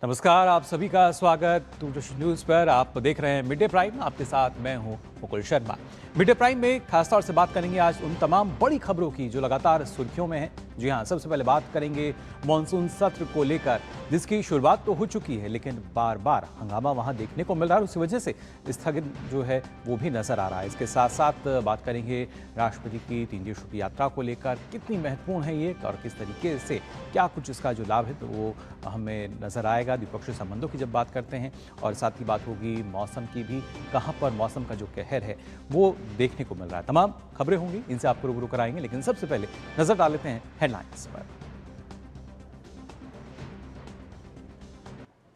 नमस्कार, आप सभी का स्वागत दूरदर्शन न्यूज पर। आप देख रहे हैं मिड डे प्राइम। आपके साथ मैं हूं Mukul Sharma. Mid day prime में खासतौर से बात करेंगे आज उन तमाम बड़ी खबरों की जो लगातार सुर्खियों में हैं। जी हां, सबसे पहले बात करेंगे मॉनसून सत्र को लेकर, जिसकी शुरुआत तो हो चुकी है, लेकिन बार बार हंगामा वहां देखने को मिल रहा है। उसी वजह से स्थगित जो है वो भी नजर आ रहा है। इसके साथ साथ बात करेंगे राष्ट्रपति की 3 देशों की यात्रा को लेकर, कितनी महत्वपूर्ण है ये और किस तरीके से क्या कुछ इसका जो लाभ है तो वो हमें नजर आएगा। द्विपक्षीय संबंधों की जब बात करते हैं और साथ ही बात होगी मौसम की भी, कहां पर मौसम का जो कहर है वो देखने को मिल रहा है। तमाम खबरें होंगी, इनसे आपको रूबरू कराएंगे, लेकिन सबसे पहले नजर डाल लेते हैं हेडलाइंस पर।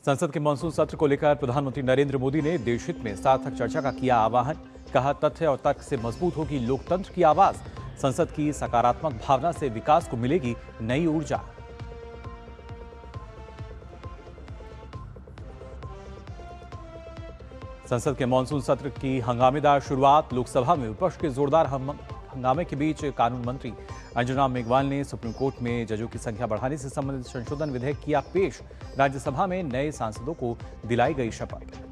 संसद के मानसून सत्र को लेकर प्रधानमंत्री नरेंद्र मोदी ने देशहित में सार्थक चर्चा का किया आह्वान। कहा, तथ्य और तर्क से मजबूत होगी लोकतंत्र की आवाज। संसद की सकारात्मक भावना से विकास को मिलेगी नई ऊर्जा। संसद के मानसून सत्र की हंगामेदार शुरुआत। लोकसभा में विपक्ष के जोरदार हंगामे के बीच कानून मंत्री अंजना मेघवाल ने सुप्रीम कोर्ट में जजों की संख्या बढ़ाने से संबंधित संशोधन विधेयक किया पेश। राज्यसभा में नए सांसदों को दिलाई गई शपथ।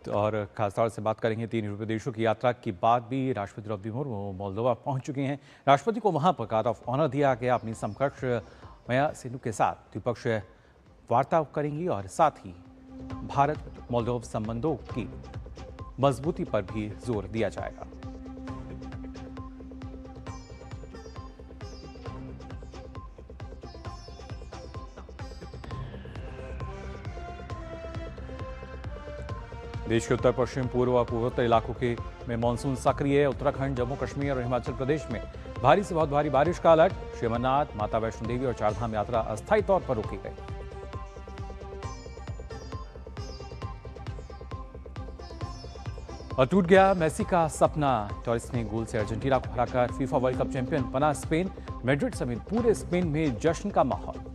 और खासतौर से बात करेंगे 3 यूरोपीय देशों की यात्रा के बाद भी राष्ट्रपति द्रौपदी मुर्मू मोल्दोवा पहुंच चुके हैं। राष्ट्रपति को वहां पर गार्ड ऑफ ऑनर दिया गया। अपनी समकक्ष मया सिंधु के साथ द्विपक्षीय वार्ता करेंगी और साथ ही भारत मोल्दोवा संबंधों की मजबूती पर भी जोर दिया जाएगा। देश के उत्तर पश्चिम, पूर्व और पूर्वोत्तर इलाकों के में मानसून सक्रिय है। उत्तराखंड, जम्मू कश्मीर और हिमाचल प्रदेश में भारी से बहुत भारी बारिश का अलर्ट। श्री अमरनाथ, माता वैष्णो देवी और चारधाम यात्रा अस्थायी तौर पर रोकी गई। और टूट गया मेसी का सपना। टॉरिस ने गोल से अर्जेंटीना को हराकर फीफा वर्ल्ड कप चैंपियन बना स्पेन। मैड्रिड समेत पूरे स्पेन में जश्न का माहौल।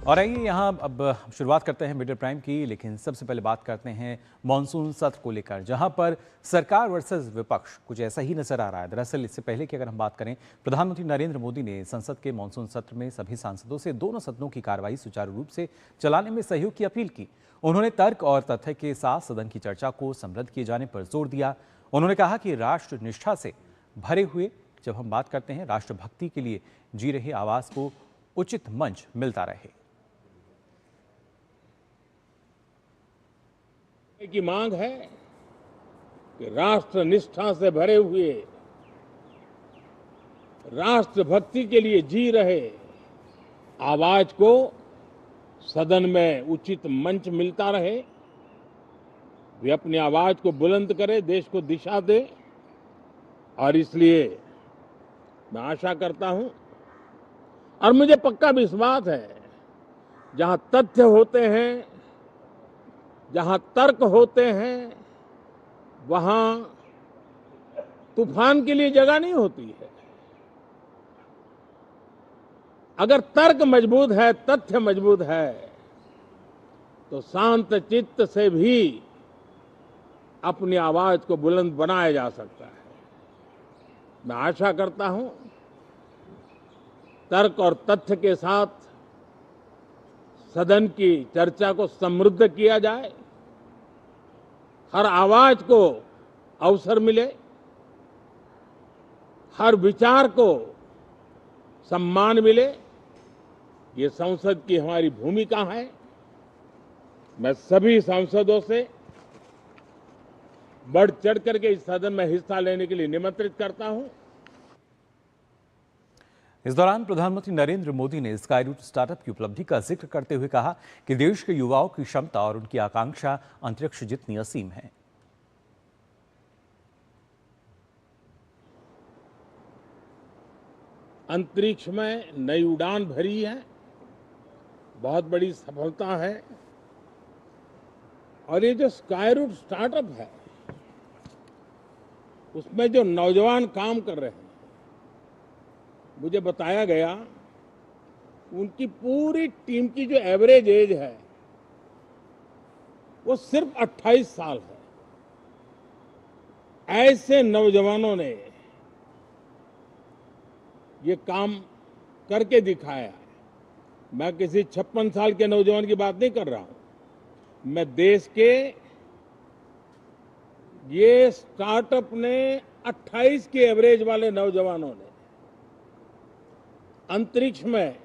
और आइए यहाँ अब शुरुआत करते हैं मिड डे प्राइम की, लेकिन सबसे पहले बात करते हैं मॉनसून सत्र को लेकर, जहां पर सरकार वर्सेस विपक्ष कुछ ऐसा ही नजर आ रहा है। दरअसल इससे पहले कि अगर हम बात करें, प्रधानमंत्री नरेंद्र मोदी ने संसद के मॉनसून सत्र में सभी सांसदों से दोनों सदनों की कार्रवाई सुचारू रूप से चलाने में सहयोग की अपील की। उन्होंने तर्क और तथ्य के साथ सदन की चर्चा को समृद्ध किए जाने पर जोर दिया। उन्होंने कहा कि राष्ट्र निष्ठा से भरे हुए, जब हम बात करते हैं राष्ट्रभक्ति के लिए जी रहे आवाज को उचित मंच मिलता रहे। की मांग है कि राष्ट्र निष्ठा से भरे हुए, राष्ट्रभक्ति के लिए जी रहे आवाज को सदन में उचित मंच मिलता रहे। वे अपनी आवाज को बुलंद करे, देश को दिशा दे। और इसलिए मैं आशा करता हूं और मुझे पक्का विश्वास है, जहां तथ्य होते हैं, जहां तर्क होते हैं, वहां तूफान के लिए जगह नहीं होती है। अगर तर्क मजबूत है, तथ्य मजबूत है, तो शांत चित्त से भी अपनी आवाज को बुलंद बनाया जा सकता है। मैं आशा करता हूं तर्क और तथ्य के साथ सदन की चर्चा को समृद्ध किया जाए, हर आवाज को अवसर मिले, हर विचार को सम्मान मिले। ये संसद की हमारी भूमिका है। मैं सभी सांसदों से बढ़ चढ़ करके इस सदन में हिस्सा लेने के लिए निमंत्रित करता हूं। इस दौरान प्रधानमंत्री नरेंद्र मोदी ने स्काई रूट स्टार्टअप की उपलब्धि का जिक्र करते हुए कहा कि देश के युवाओं की क्षमता और उनकी आकांक्षा अंतरिक्ष जितनी असीम है। अंतरिक्ष में नई उड़ान भरी है, बहुत बड़ी सफलता है। और ये जो स्काईरूट स्टार्टअप है, उसमें जो नौजवान काम कर रहे हैं, मुझे बताया गया उनकी पूरी टीम की जो एवरेज एज है वो सिर्फ 28 साल है। ऐसे नौजवानों ने ये काम करके दिखाया है। मैं किसी 56 साल के नौजवान की बात नहीं कर रहा हूं, मैं देश के ये स्टार्टअप ने 28 के एवरेज वाले नौजवानों ने अंतरिक्ष में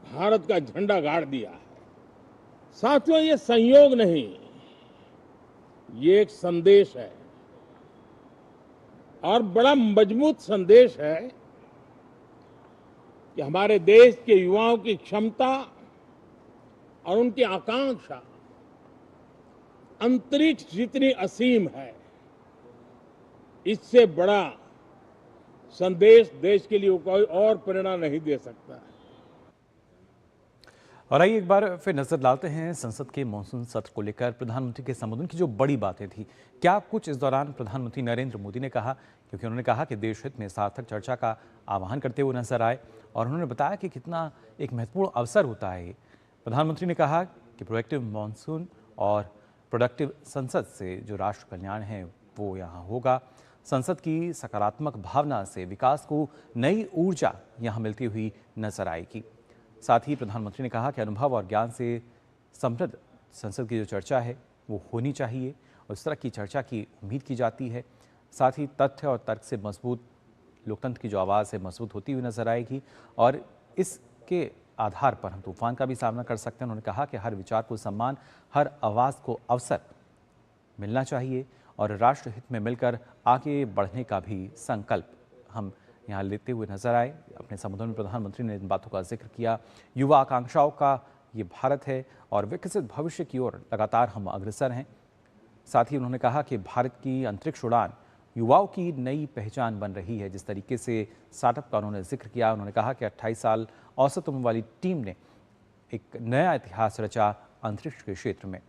भारत का झंडा गाड़ दिया है। साथियों, ये संयोग नहीं, ये एक संदेश है और बड़ा मजबूत संदेश है कि हमारे देश के युवाओं की क्षमता और उनकी आकांक्षा अंतरिक्ष जितनी असीम है, इससे बड़ा संदेश देश के लिए कोई और प्रेरणा नहीं दे सकता है। और आइए एक बार फिर नजर डालते हैं संसद के मॉनसून सत्र को लेकर प्रधानमंत्री के संबोधन की जो बड़ी बातें थी। क्या कुछ इस दौरान प्रधानमंत्री नरेंद्र मोदी ने कहा, क्योंकि उन्होंने कहा कि देश हित में सार्थक चर्चा का आह्वान करते हुए नजर आए और उन्होंने बताया कि कितना एक महत्वपूर्ण अवसर होता है। प्रधानमंत्री ने कहा कि प्रोएक्टिव मॉनसून और प्रोडक्टिव संसद से जो राष्ट्र कल्याण है वो यहाँ होगा। संसद की सकारात्मक भावना से विकास को नई ऊर्जा यहाँ मिलती हुई नजर आएगी। साथ ही प्रधानमंत्री ने कहा कि अनुभव और ज्ञान से समृद्ध संसद की जो चर्चा है वो होनी चाहिए और इस तरह की चर्चा की उम्मीद की जाती है। साथ ही तथ्य और तर्क से मजबूत लोकतंत्र की जो आवाज़ है मजबूत होती हुई नजर आएगी और इसके आधार पर हम तूफान का भी सामना कर सकते हैं। उन्होंने कहा कि हर विचार को सम्मान, हर आवाज़ को अवसर मिलना चाहिए और राष्ट्र हित में मिलकर आगे बढ़ने का भी संकल्प हम यहाँ लेते हुए नजर आए। अपने संबोधन में प्रधानमंत्री ने इन बातों का जिक्र किया। युवा आकांक्षाओं का ये भारत है और विकसित भविष्य की ओर लगातार हम अग्रसर हैं। साथ ही उन्होंने कहा कि भारत की अंतरिक्ष उड़ान युवाओं की नई पहचान बन रही है। जिस तरीके से स्टार्टअप का उन्होंने जिक्र किया, उन्होंने कहा कि 28 साल औसत उम्र वाली टीम ने एक नया इतिहास रचा अंतरिक्ष के क्षेत्र में।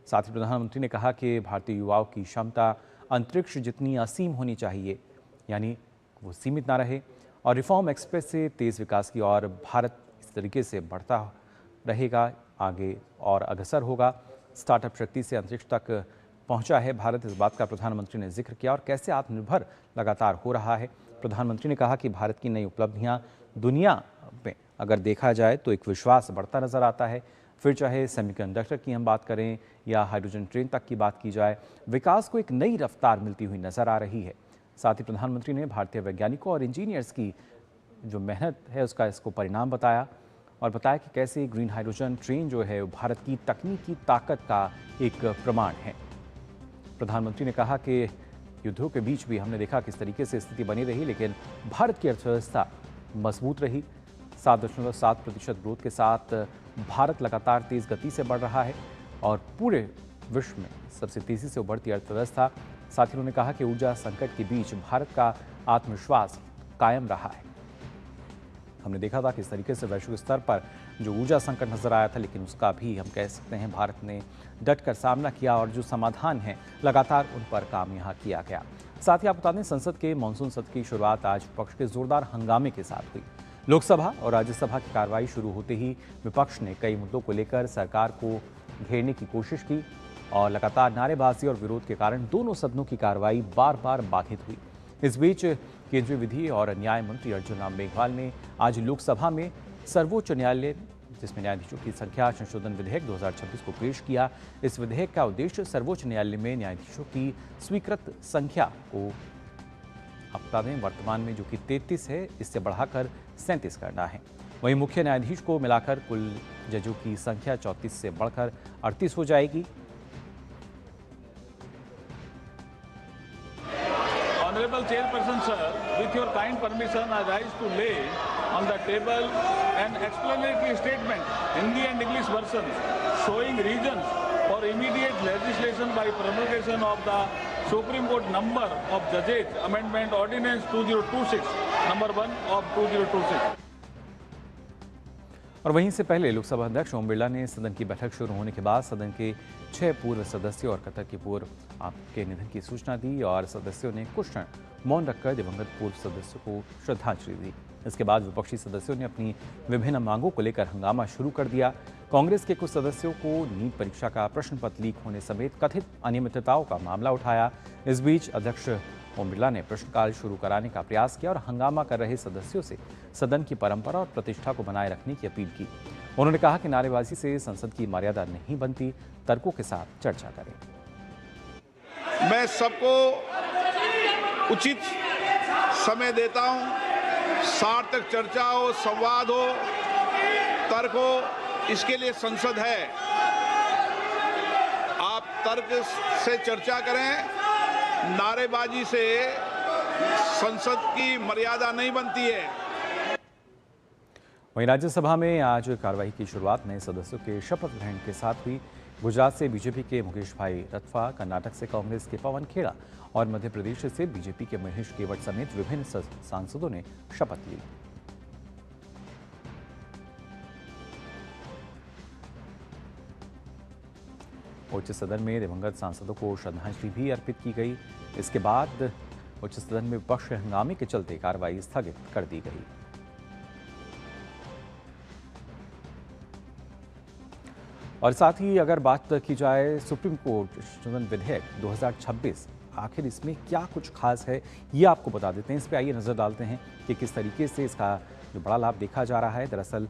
साथ ही प्रधानमंत्री ने कहा कि भारतीय युवाओं की क्षमता अंतरिक्ष जितनी असीम होनी चाहिए, यानी वो सीमित ना रहे और रिफॉर्म एक्सप्रेस से तेज विकास की ओर भारत इस तरीके से बढ़ता रहेगा, आगे और अग्रसर होगा। स्टार्टअप शक्ति से अंतरिक्ष तक पहुंचा है भारत, इस बात का प्रधानमंत्री ने जिक्र किया और कैसे आत्मनिर्भर लगातार हो रहा है। प्रधानमंत्री ने कहा कि भारत की नई उपलब्धियां दुनिया में अगर देखा जाए तो एक विश्वास बढ़ता नजर आता है। फिर चाहे सेमीकंडक्टर की हम बात करें या हाइड्रोजन ट्रेन तक की बात की जाए, विकास को एक नई रफ्तार मिलती हुई नजर आ रही है। साथ ही प्रधानमंत्री ने भारतीय वैज्ञानिकों और इंजीनियर्स की जो मेहनत है उसका इसको परिणाम बताया और बताया कि कैसे ग्रीन हाइड्रोजन ट्रेन जो है भारत की तकनीकी ताकत का एक प्रमाण है। प्रधानमंत्री ने कहा कि युद्धों के बीच भी हमने देखा किस तरीके से स्थिति बनी रही, लेकिन भारत की अर्थव्यवस्था मजबूत रही। 7.7% ग्रोथ के साथ भारत लगातार तेज गति से बढ़ रहा है और पूरे विश्व में सबसे तेजी से उभरती अर्थव्यवस्था। साथ ही उन्होंने कहा कि ऊर्जा संकट के बीच भारत का आत्मविश्वास कायम रहा है। हमने देखा था किस तरीके से वैश्विक स्तर पर जो ऊर्जा संकट नजर आया था, लेकिन उसका भी हम कह सकते हैं भारत ने डट कर सामना किया और जो समाधान है लगातार उन पर काम यहाँ किया गया। साथ ही आप बता दें, संसद के मानसून सत्र की शुरुआत आज विपक्ष के जोरदार हंगामे के साथ हुई। लोकसभा और राज्यसभा की कार्रवाई शुरू होते ही विपक्ष ने कई मुद्दों को लेकर सरकार को घेरने की कोशिश की और लगातार नारेबाजी और विरोध के कारण दोनों सदनों की कार्रवाई बार बार बाधित हुई। इस बीच केंद्रीय विधि और न्याय मंत्री अर्जुन राम मेघवाल ने आज लोकसभा में सर्वोच्च न्यायालय जिसमें न्यायाधीशों की संख्या संशोधन विधेयक 2026 को पेश किया। इस विधेयक का उद्देश्य सर्वोच्च न्यायालय में न्यायाधीशों की स्वीकृत संख्या को आप बता दें वर्तमान में जो कि 33 है इससे बढ़ाकर 37 करना है। वहीं मुख्य न्यायाधीश को मिलाकर कुल जजों की संख्या 34 से बढ़कर 38 हो जाएगी। Honorable Chairperson, sir, with your kind permission, I rise to lay on the table an explanatory statement, Hindi and English versions, showing reasons for immediate legislation by promulgation of the Supreme Court number of judges amendment ordinance 2026, number 1 of 2026. और वहीं से पहले लोकसभा अध्यक्ष ओम बिरला ने सदन की बैठक शुरू होने के बाद सदन के 6 पूर्व सदस्यों और कतर के पूर्व आपके निधन की सूचना दी और सदस्यों ने कुछ क्षण मौन रखकर दिवंगत पूर्व सदस्यों को श्रद्धांजलि दी। इसके बाद विपक्षी सदस्यों ने अपनी विभिन्न मांगों को लेकर हंगामा शुरू कर दिया। कांग्रेस के कुछ सदस्यों को नीट परीक्षा का प्रश्न पत्र लीक होने समेत कथित अनियमितताओं का मामला उठाया। इस बीच अध्यक्ष ओम बिरला ने प्रश्नकाल शुरू कराने का प्रयास किया और हंगामा कर रहे सदस्यों से सदन की परंपरा और प्रतिष्ठा को बनाए रखने की अपील की। उन्होंने कहा कि नारेबाजी से संसद की मर्यादा नहीं बनती, तर्कों के साथ चर्चा करें। मैं सबको उचित समय देता हूं, सार्थक चर्चा हो, संवाद हो, तर्क हो, इसके लिए संसद है। आप तर्क से चर्चा करें, नारेबाजी से संसद की मर्यादा नहीं बनती है। वहीं राज्यसभा में आज कार्रवाई की शुरुआत नए सदस्यों के शपथ ग्रहण के साथ हुई। गुजरात से बीजेपी के मुकेश भाई रथवा, कर्नाटक से कांग्रेस के पवन खेड़ा और मध्य प्रदेश से बीजेपी के महेश केवट समेत विभिन्न सांसदों ने शपथ ली। उच्च सदन में दिवंगत सांसदों को श्रद्धांजलि भी अर्पित की गई। इसके बाद उच्च सदन में विपक्ष हंगामे के चलते कार्रवाई स्थगित कर दी गई। और साथ ही अगर बात की जाए सुप्रीम कोर्ट संशोधन विधेयक 2026, आखिर इसमें क्या कुछ खास है ये आपको बता देते हैं। इस पर आइए नजर डालते हैं कि किस तरीके से इसका जो बड़ा लाभ देखा जा रहा है। दरअसल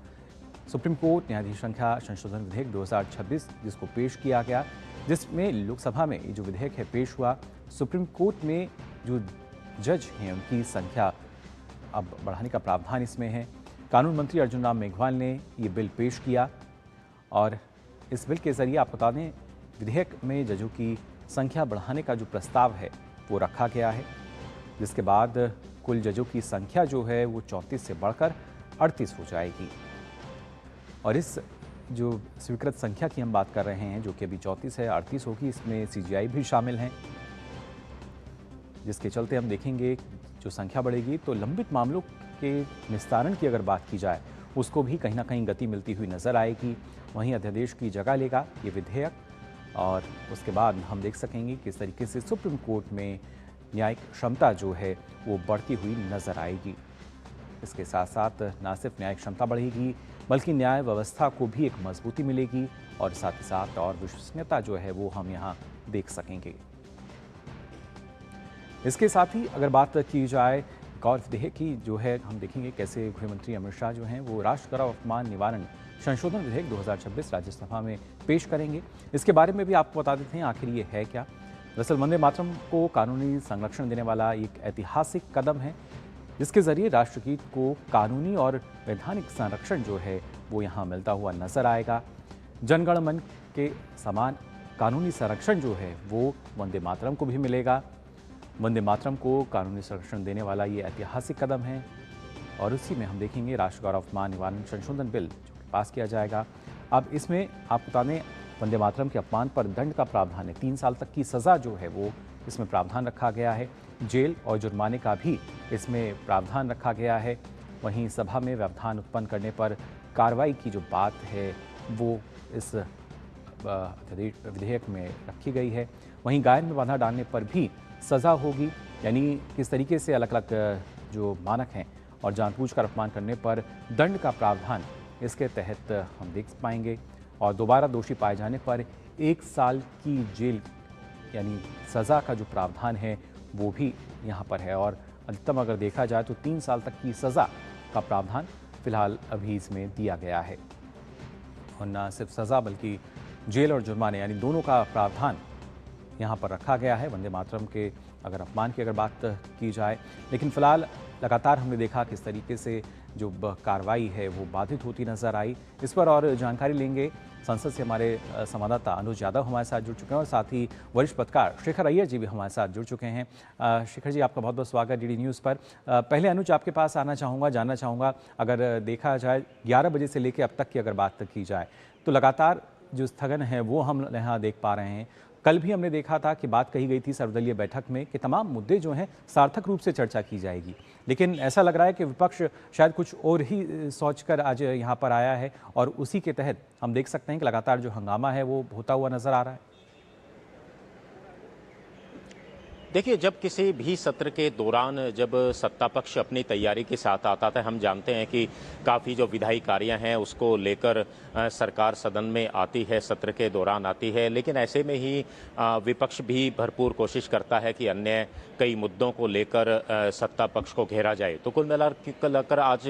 सुप्रीम कोर्ट न्यायाधीश संख्या संशोधन विधेयक 2026 जिसको पेश किया गया, जिसमें लोकसभा में ये जो विधेयक है पेश हुआ, सुप्रीम कोर्ट में जो जज हैं उनकी संख्या अब बढ़ाने का प्रावधान इसमें है। कानून मंत्री अर्जुन राम मेघवाल ने ये बिल पेश किया और इस बिल के जरिए आप बता दें विधेयक में जजों की संख्या बढ़ाने का जो प्रस्ताव है वो रखा गया है, जिसके बाद कुल जजों की संख्या जो है वो 34 से बढ़कर 38 हो जाएगी। और इस जो स्वीकृत संख्या की हम बात कर रहे हैं जो कि अभी 34 है, 38 होगी, इसमें सीजीआई भी शामिल हैं, जिसके चलते हम देखेंगे जो संख्या बढ़ेगी तो लंबित मामलों के निस्तारण की अगर बात की जाए उसको भी कहीं ना कहीं गति मिलती हुई नजर आएगी। वहीं अध्यादेश की जगह लेगा ये विधेयक और उसके बाद हम देख सकेंगे किस तरीके से सुप्रीम कोर्ट में न्यायिक क्षमता जो है वो बढ़ती हुई नजर आएगी। इसके साथ साथ न सिर्फ न्यायिक क्षमता बढ़ेगी बल्कि न्याय व्यवस्था को भी एक मजबूती मिलेगी और साथ ही साथ और विश्वसनीयता जो है वो हम यहाँ देख सकेंगे। इसके साथ ही अगर बात की जाए गौर विधेयक की जो है हम देखेंगे कैसे गृहमंत्री अमित शाह जो हैं वो राष्ट्र गौरव अपमान निवारण संशोधन विधेयक 2026 राज्यसभा में पेश करेंगे। इसके बारे में भी आपको बता देते हैं आखिर ये है क्या। दरअसल वंदे मातरम को कानूनी संरक्षण देने वाला एक ऐतिहासिक कदम है, जिसके जरिए राष्ट्रगीत को कानूनी और वैधानिक संरक्षण जो है वो यहाँ मिलता हुआ नजर आएगा। जनगण मन के समान कानूनी संरक्षण जो है वो वंदे मातरम को भी मिलेगा। वंदे मातरम को कानूनी संरक्षण देने वाला ये ऐतिहासिक कदम है और उसी में हम देखेंगे राष्ट्र गौरव अपमान निवारण संशोधन बिल जो पास किया जाएगा। अब इसमें आपको बता दें वंदे मातरम के अपमान पर दंड का प्रावधान है, 3 साल तक की सज़ा जो है वो इसमें प्रावधान रखा गया है। जेल और जुर्माने का भी इसमें प्रावधान रखा गया है। वहीं सभा में व्यवधान उत्पन्न करने पर कार्रवाई की जो बात है वो इस विधेयक में रखी गई है। वहीं गायन में बाधा डालने पर भी सज़ा होगी, यानी किस तरीके से अलग अलग जो मानक हैं और जानबूझकर अपमान करने पर दंड का प्रावधान इसके तहत हम देख पाएंगे। और दोबारा दोषी पाए जाने पर 1 साल की जेल यानी सज़ा का जो प्रावधान है वो भी यहाँ पर है और अधिकतम अगर देखा जाए तो 3 साल तक की सज़ा का प्रावधान फिलहाल अभी इसमें दिया गया है। और न सिर्फ सज़ा बल्कि जेल और जुर्माने यानी दोनों का प्रावधान यहाँ पर रखा गया है वंदे मातरम के अगर अपमान की अगर बात की जाए। लेकिन फिलहाल लगातार हमने देखा किस तरीके से जो कार्रवाई है वो बाधित होती नजर आई। इस पर और जानकारी लेंगे संसद से हमारे संवाददाता अनुज यादव हमारे साथ जुड़ चुके हैं और साथ ही वरिष्ठ पत्रकार शेखर अय्यर जी भी हमारे साथ जुड़ चुके हैं। शेखर जी, आपका बहुत बहुत स्वागत डीडी न्यूज़ पर। पहले अनुज आपके पास आना चाहूँगा, जानना चाहूँगा अगर देखा जाए 11 बजे से लेकर अब तक की अगर बात की जाए तो लगातार जो स्थगन है वो हम यहाँ देख पा रहे हैं। कल भी हमने देखा था कि बात कही गई थी सर्वदलीय बैठक में कि तमाम मुद्दे जो हैं सार्थक रूप से चर्चा की जाएगी, लेकिन ऐसा लग रहा है कि विपक्ष शायद कुछ और ही सोचकर आज यहाँ पर आया है और उसी के तहत हम देख सकते हैं कि लगातार जो हंगामा है वो होता हुआ नजर आ रहा है। देखिए, जब किसी भी सत्र के दौरान जब सत्ता पक्ष अपनी तैयारी के साथ आता था, हम जानते हैं कि काफ़ी जो विधायी कार्य हैं उसको लेकर सरकार सदन में आती है, सत्र के दौरान आती है, लेकिन ऐसे में ही विपक्ष भी भरपूर कोशिश करता है कि अन्य कई मुद्दों को लेकर सत्ता पक्ष को घेरा जाए। तो कुल मिलाकर आज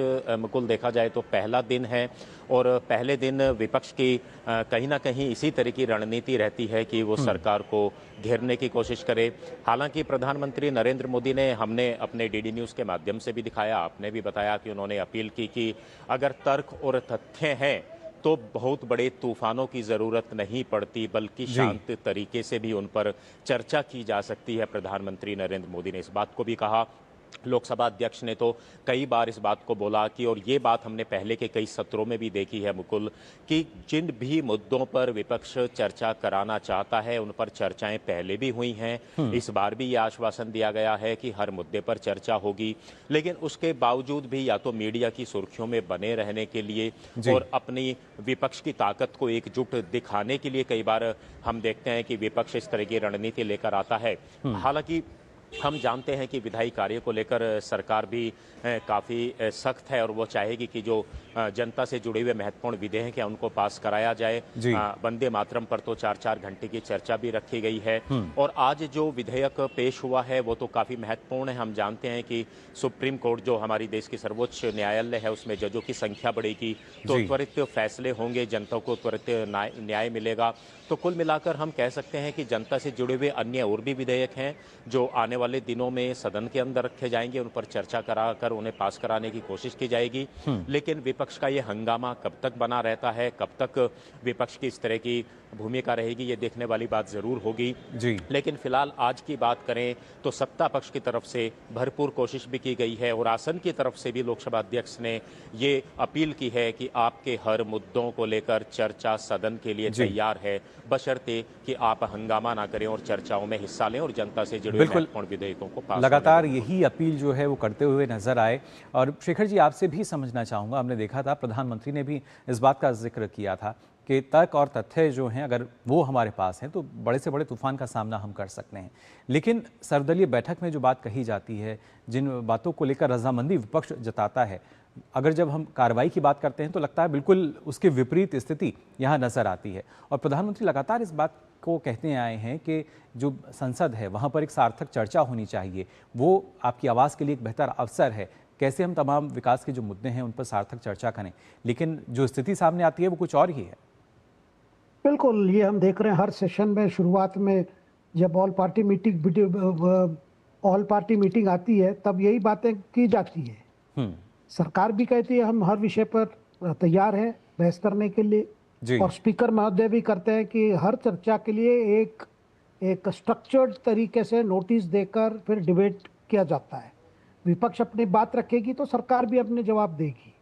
कुल देखा जाए तो पहला दिन है और पहले दिन विपक्ष की कहीं ना कहीं इसी तरह की रणनीति रहती है कि वो सरकार को घेरने की कोशिश करे। हालांकि प्रधानमंत्री नरेंद्र मोदी ने, हमने अपने डीडी न्यूज़ के माध्यम से भी दिखाया, आपने भी बताया कि उन्होंने अपील की कि अगर तर्क और तथ्य हैं तो बहुत बड़े तूफानों की ज़रूरत नहीं पड़ती, बल्कि शांत तरीके से भी उन पर चर्चा की जा सकती है। प्रधानमंत्री नरेंद्र मोदी ने इस बात को भी कहा। लोकसभा अध्यक्ष ने तो कई बार इस बात को बोला कि, और ये बात हमने पहले के कई सत्रों में भी देखी है मुकुल, कि जिन भी मुद्दों पर विपक्ष चर्चा कराना चाहता है उन पर चर्चाएं पहले भी हुई हैं। इस बार भी ये आश्वासन दिया गया है कि हर मुद्दे पर चर्चा होगी, लेकिन उसके बावजूद भी या तो मीडिया की सुर्खियों में बने रहने के लिए और अपनी विपक्ष की ताकत को एकजुट दिखाने के लिए कई बार हम देखते हैं कि विपक्ष इस तरह की रणनीति लेकर आता है। हालांकि हम जानते हैं कि विधायी कार्य को लेकर सरकार भी काफ़ी सख्त है और वो चाहेगी कि जो जनता से जुड़े हुए महत्वपूर्ण विधेयक हैं उनको पास कराया जाए। वंदे मातरम पर तो 4-4 घंटे की चर्चा भी रखी गई है और आज जो विधेयक पेश हुआ है वो तो काफ़ी महत्वपूर्ण है। हम जानते हैं कि सुप्रीम कोर्ट जो हमारी देश की सर्वोच्च न्यायालय है उसमें जजों की संख्या बढ़ेगी तो त्वरित फैसले होंगे, जनता को त्वरित न्याय मिलेगा। तो कुल मिलाकर हम कह सकते हैं कि जनता से जुड़े हुए अन्य और भी विधेयक हैं जो आने वाले दिनों में सदन के अंदर रखे जाएंगे, उन पर चर्चा कराकर उन्हें पास कराने की कोशिश की जाएगी। लेकिन विपक्ष का ये हंगामा कब तक बना रहता है, कब तक विपक्ष की इस तरह की भूमिका रहेगी, ये देखने वाली बात जरूर होगी। लेकिन फिलहाल आज की बात करें तो सत्ता पक्ष की तरफ से भरपूर कोशिश भी की गई है और आसन की तरफ से भी लोकसभा अध्यक्ष ने ये अपील की है कि आपके हर मुद्दों को लेकर चर्चा सदन के लिए तैयार है, बशर्ते कि आप हंगामा ना करें और चर्चाओं में हिस्सा लें और जनता से जुड़े महत्वपूर्ण विधेयकों को पास लगातार यही अपील जो है वो करते हुए नजर आए। और शेखर जी, आपसे भी समझना चाहूँगा, हमने देखा था प्रधानमंत्री ने भी इस बात का जिक्र किया था कि तर्क और तथ्य जो हैं अगर वो हमारे पास हैं तो बड़े से बड़े तूफान का सामना हम कर सकते हैं। लेकिन सर्वदलीय बैठक में जो बात कही जाती है, जिन बातों को लेकर रजामंदी विपक्ष जताता है, अगर जब हम कार्रवाई की बात करते हैं तो लगता है बिल्कुल उसके विपरीत स्थिति यहाँ नजर आती है। और प्रधानमंत्री लगातार इस बात को कहते आए हैं कि जो संसद है वहाँ पर एक सार्थक चर्चा होनी चाहिए, वो आपकी आवाज़ के लिए एक बेहतर अवसर है, कैसे हम तमाम विकास के जो मुद्दे हैं उन पर सार्थक चर्चा करें। लेकिन जो स्थिति सामने आती है वो कुछ और ही है। बिल्कुल, ये हम देख रहे हैं हर सेशन में शुरुआत में जब ऑल पार्टी मीटिंग आती है तब यही बातें की जाती है। सरकार भी कहती है हम हर विषय पर तैयार हैं बहस करने के लिए, और स्पीकर महोदय भी करते हैं कि हर चर्चा के लिए एक स्ट्रक्चर्ड तरीके से नोटिस देकर फिर डिबेट किया जाता है। विपक्ष अपनी बात रखेगी तो सरकार भी अपने जवाब देगी।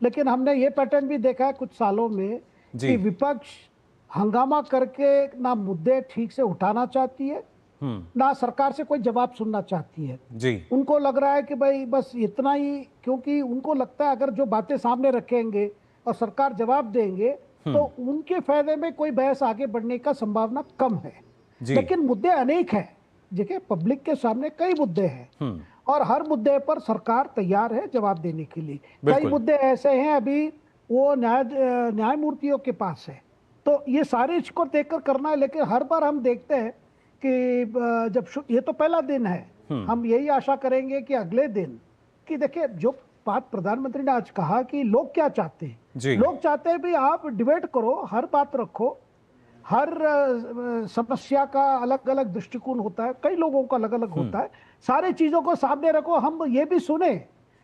लेकिन हमने ये पैटर्न भी देखा है कुछ सालों में कि विपक्ष हंगामा करके ना मुद्दे ठीक से उठाना चाहती है, ना सरकार से कोई जवाब सुनना चाहती है। उनको लग रहा है कि भाई बस इतना ही, क्योंकि उनको लगता है अगर जो बातें सामने रखेंगे और सरकार जवाब देंगे तो उनके फायदे में कोई बहस आगे बढ़ने का संभावना कम है। लेकिन मुद्दे अनेक हैं, देखिए पब्लिक के सामने कई मुद्दे हैं और हर मुद्दे पर सरकार तैयार है जवाब देने के लिए। कई मुद्दे ऐसे हैं अभी वो न्यायमूर्तियों के पास है, तो ये सारे इसको देखकर करना है। लेकिन हर बार हम देखते हैं कि जब ये तो पहला दिन है, हम यही आशा करेंगे कि अगले दिन कि देखिए जो बात प्रधानमंत्री ने आज कहा कि लोग क्या चाहते हैं, लोग चाहते हैं भी आप डिबेट करो, हर बात रखो, हर समस्या का अलग अलग दृष्टिकोण होता है, कई लोगों का अलग अलग होता है, सारी चीजों को सामने रखो, हम ये भी सुने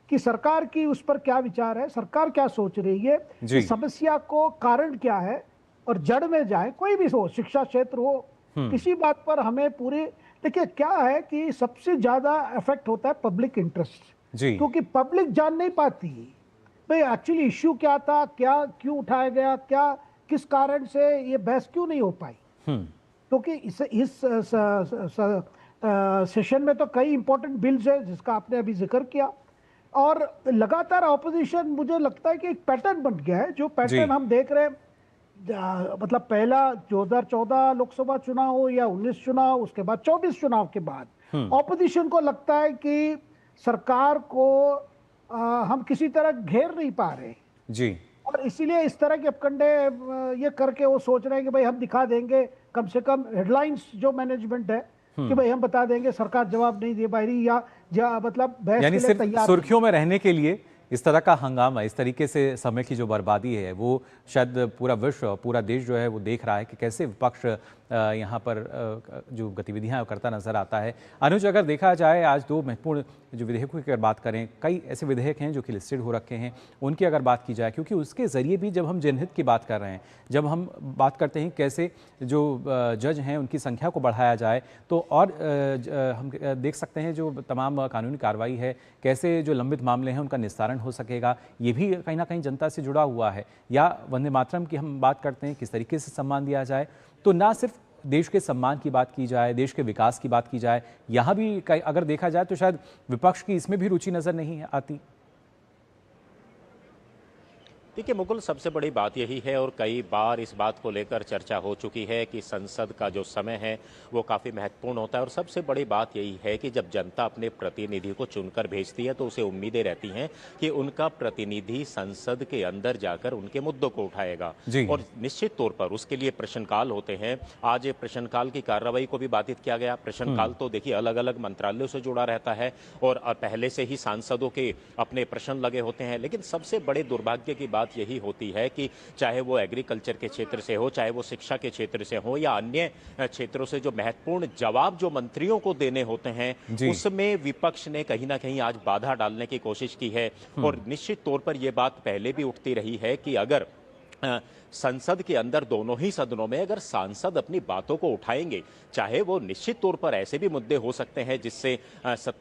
कि सरकार की उस पर क्या विचार है, सरकार क्या सोच रही है, कि समस्या को कारण क्या है और जड़ में जाए। कोई भी हो, शिक्षा क्षेत्र हो, किसी बात पर हमें पूरे, देखिए क्या है कि सबसे ज्यादा इफेक्ट होता है पब्लिक इंटरेस्ट, क्योंकि पब्लिक जान नहीं पाती भाई एक्चुअली इश्यू क्या था, क्या क्यों उठाया गया, क्या किस कारण से ये बहस क्यों नहीं हो पाई। क्योंकि इस सेशन में तो कई इंपॉर्टेंट बिल्स है जिसका आपने अभी जिक्र किया, और लगातार ऑपोजिशन मुझे लगता है कि एक पैटर्न बन गया है, जो पैटर्न हम देख रहे हैं, मतलब पहला 2014 लोकसभा चुनाव हो या 19 चुनाव, उसके बाद 24 चुनाव के बाद ऑपोजिशन को लगता है कि सरकार को हम किसी तरह घेर नहीं पा रहे जी, और इसीलिए इस तरह के अपकंडे ये करके वो सोच रहे हैं कि भाई हम दिखा देंगे, कम से कम हेडलाइंस जो मैनेजमेंट है कि भाई हम बता देंगे सरकार जवाब नहीं दे पा रही, या मतलब बहस यानी के लिए सिर्फ तैयार सुर्खियों में रहने के लिए इस तरह का हंगामा, इस तरीके से समय की जो बर्बादी है, वो शायद पूरा विश्व, पूरा देश जो है वो देख रहा है कि कैसे विपक्ष यहाँ पर जो गतिविधियाँ करता नजर आता है। अनुज, अगर देखा जाए आज दो महत्वपूर्ण जो विधेयकों की अगर बात करें, कई ऐसे विधेयक हैं जो कि लिस्टेड हो रखे हैं, उनकी अगर बात की जाए, क्योंकि उसके ज़रिए भी जब हम जनहित की बात कर रहे हैं, जब हम बात करते हैं कैसे जो जज हैं उनकी संख्या को बढ़ाया जाए, तो और हम देख सकते हैं जो तमाम कानूनी कार्रवाई है, कैसे जो लंबित मामले हैं उनका निस्तारण हो सकेगा, ये भी कहीं ना कहीं जनता से जुड़ा हुआ है। या वंदे मातरम की हम बात करते हैं, किस तरीके से सम्मान दिया जाए, तो ना सिर्फ देश के सम्मान की बात की जाए, देश के विकास की बात की जाए, यहाँ भी अगर देखा जाए तो शायद विपक्ष की इसमें भी रुचि नजर नहीं आती। देखिए मुकुल, सबसे बड़ी बात यही है और कई बार इस बात को लेकर चर्चा हो चुकी है कि संसद का जो समय है वो काफ़ी महत्वपूर्ण होता है, और सबसे बड़ी बात यही है कि जब जनता अपने प्रतिनिधि को चुनकर भेजती है तो उसे उम्मीदें रहती हैं कि उनका प्रतिनिधि संसद के अंदर जाकर उनके मुद्दों को उठाएगा, और निश्चित तौर पर उसके लिए प्रश्नकाल होते हैं। आज प्रश्नकाल की कार्रवाई को भी बाधित किया गया। प्रश्नकाल तो देखिए अलग अलग मंत्रालयों से जुड़ा रहता है और पहले से ही सांसदों के अपने प्रश्न लगे होते हैं, लेकिन सबसे बड़े दुर्भाग्य की बात यही होती है कि चाहे वो एग्रीकल्चर के क्षेत्र से हो, चाहे वो शिक्षा के क्षेत्र से हो, या अन्य क्षेत्रों से जो महत्वपूर्ण जवाब जो मंत्रियों को देने होते हैं, उसमें विपक्ष ने कहीं ना कहीं आज बाधा डालने की कोशिश की है। और निश्चित तौर पर यह बात पहले भी उठती रही है कि अगर संसद के अंदर दोनों ही सदनों में अगर सांसद अपनी बातों को उठाएंगे, चाहे वो निश्चित तौर पर ऐसे भी मुद्दे हो सकते हैं जिससे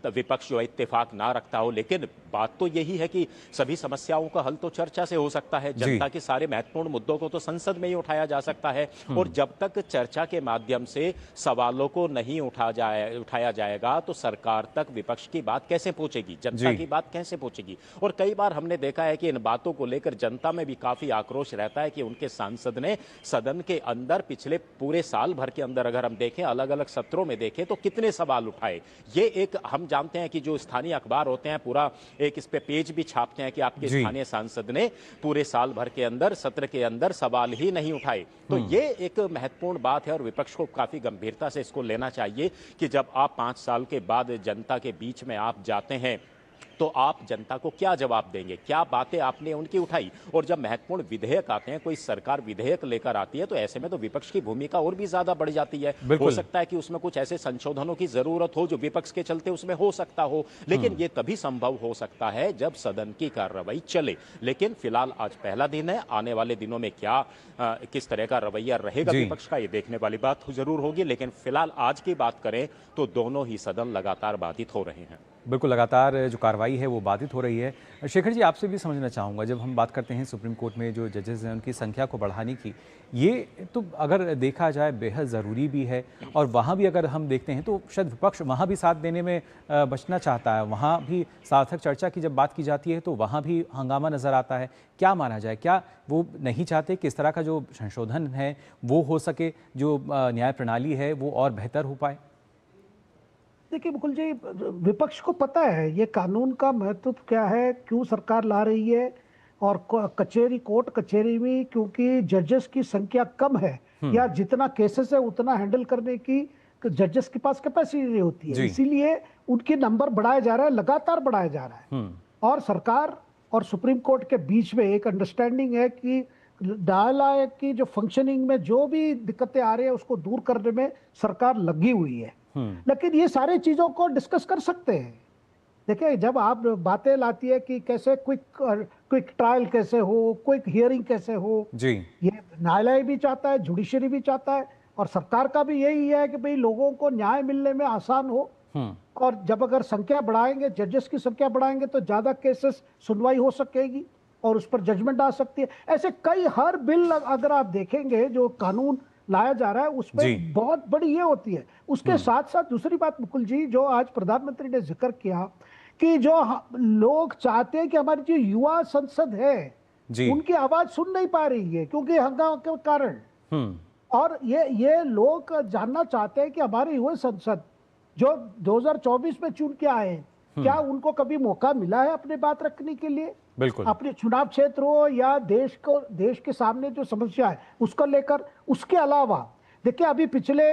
विपक्ष जो इत्तेफाक ना रखता हो, लेकिन बात तो यही है कि सभी समस्याओं का हल तो चर्चा से हो सकता है। जनता के सारे महत्वपूर्ण मुद्दों को तो संसद में ही उठाया जा सकता है, और जब तक चर्चा के माध्यम से सवालों को नहीं उठाया जाएगा तो सरकार तक विपक्ष की बात कैसे पहुंचेगी, जनता की बात कैसे पहुंचेगी। और कई बार हमने देखा है कि इन बातों को लेकर जनता में भी काफी आक्रोश रहता है कि उनके सांसद ने सदन के अंदर पिछले पूरे साल भर के अंदर अगर हम देखें, अलग अलग सत्रों में देखें, तो कितने सवाल उठाए। ये एक हम जानते हैं कि जो स्थानीय अखबार होते हैं पूरा एक इस पे पेज भी छापते हैं कि आपके स्थानीय सांसद ने पूरे साल भर के अंदर सत्र के अंदर सवाल ही नहीं उठाए। तो ये एक महत्वपूर्ण बात है और विपक्ष को काफी गंभीरता से इसको लेना चाहिए कि जब आप 5 साल के बाद जनता के बीच में आप जाते हैं तो आप जनता को क्या जवाब देंगे, क्या बातें आपने उनकी उठाई। और जब महत्वपूर्ण विधेयक आते हैं, कोई सरकार विधेयक लेकर आती है, तो ऐसे में तो विपक्ष की भूमिका और भी ज्यादा बढ़ जाती है। हो सकता है कि उसमें कुछ ऐसे संशोधनों की जरूरत हो जो विपक्ष के चलते उसमें हो सकता हो, लेकिन ये तभी संभव हो सकता है जब सदन की कार्रवाई चले। लेकिन फिलहाल आज पहला दिन है, आने वाले दिनों में क्या किस तरह का रवैया रहेगा विपक्ष का, ये देखने वाली बात जरूर होगी। लेकिन फिलहाल आज की बात करें तो दोनों ही सदन लगातार बाधित हो रहे हैं। बिल्कुल, लगातार जो कार्रवाई है वो बाधित हो रही है। शेखर जी, आपसे भी समझना चाहूँगा, जब हम बात करते हैं सुप्रीम कोर्ट में जो जजेस हैं उनकी संख्या को बढ़ाने की, ये तो अगर देखा जाए बेहद ज़रूरी भी है, और वहाँ भी अगर हम देखते हैं तो शायद विपक्ष वहाँ भी साथ देने में बचना चाहता है। वहाँ भी सार्थक चर्चा की जब बात की जाती है तो वहाँ भी हंगामा नज़र आता है। क्या माना जाए, क्या वो नहीं चाहते कि इस तरह का जो संशोधन है वो हो सके, जो न्याय प्रणाली है वो और बेहतर हो पाए? देखिए मुकुल जी, विपक्ष को पता है ये कानून का महत्व क्या है, क्यों सरकार ला रही है, और कोर्ट कचहरी में क्योंकि जजेस की संख्या कम है, या जितना केसेस है उतना हैंडल करने की जजेस के पास कैपेसिटी नहीं होती है, इसीलिए उनके नंबर बढ़ाया जा रहा है, लगातार बढ़ाया जा रहा है। और सरकार और सुप्रीम कोर्ट के बीच में एक अंडरस्टैंडिंग है कि न्यायालय की जो फंक्शनिंग में जो भी दिक्कतें आ रही है उसको दूर करने में सरकार लगी हुई है। लेकिन ये सारे चीजों को डिस्कस कर सकते हैं। देखिए, जब आप बातें लाती है कि कैसे क्विक ट्रायल कैसे हो, क्विक हियरिंग कैसे हो, ये न्यायालय भी चाहता है, जुडिशरी भी चाहता है, और सरकार का भी यही है कि भाई लोगों को न्याय मिलने में आसान हो। और जब अगर संख्या बढ़ाएंगे, जजेस की संख्या बढ़ाएंगे, तो ज्यादा केसेस सुनवाई हो सकेगी और उस पर जजमेंट आ सकती है। ऐसे कई हर बिल अगर आप देखेंगे जो कानून लाया जा रहा है उसमें बहुत बड़ी ये होती है। उसके साथ साथ दूसरी बात मुकुल जी, जो आज प्रधानमंत्री ने जिक्र किया कि जो लोग चाहते हैं कि हमारी जो युवा संसद है उनकी आवाज सुन नहीं पा रही है क्योंकि हंगामा के कारण, और ये लोग जानना चाहते हैं कि हमारी युवा संसद जो 2024 में चुन के आए, क्या उनको कभी मौका मिला है अपने बात रखने के लिए? बिल्कुल। अपने चुनाव क्षेत्र हो या देश के सामने जो समस्या है उसको लेकर। उसके अलावा देखिए, अभी पिछले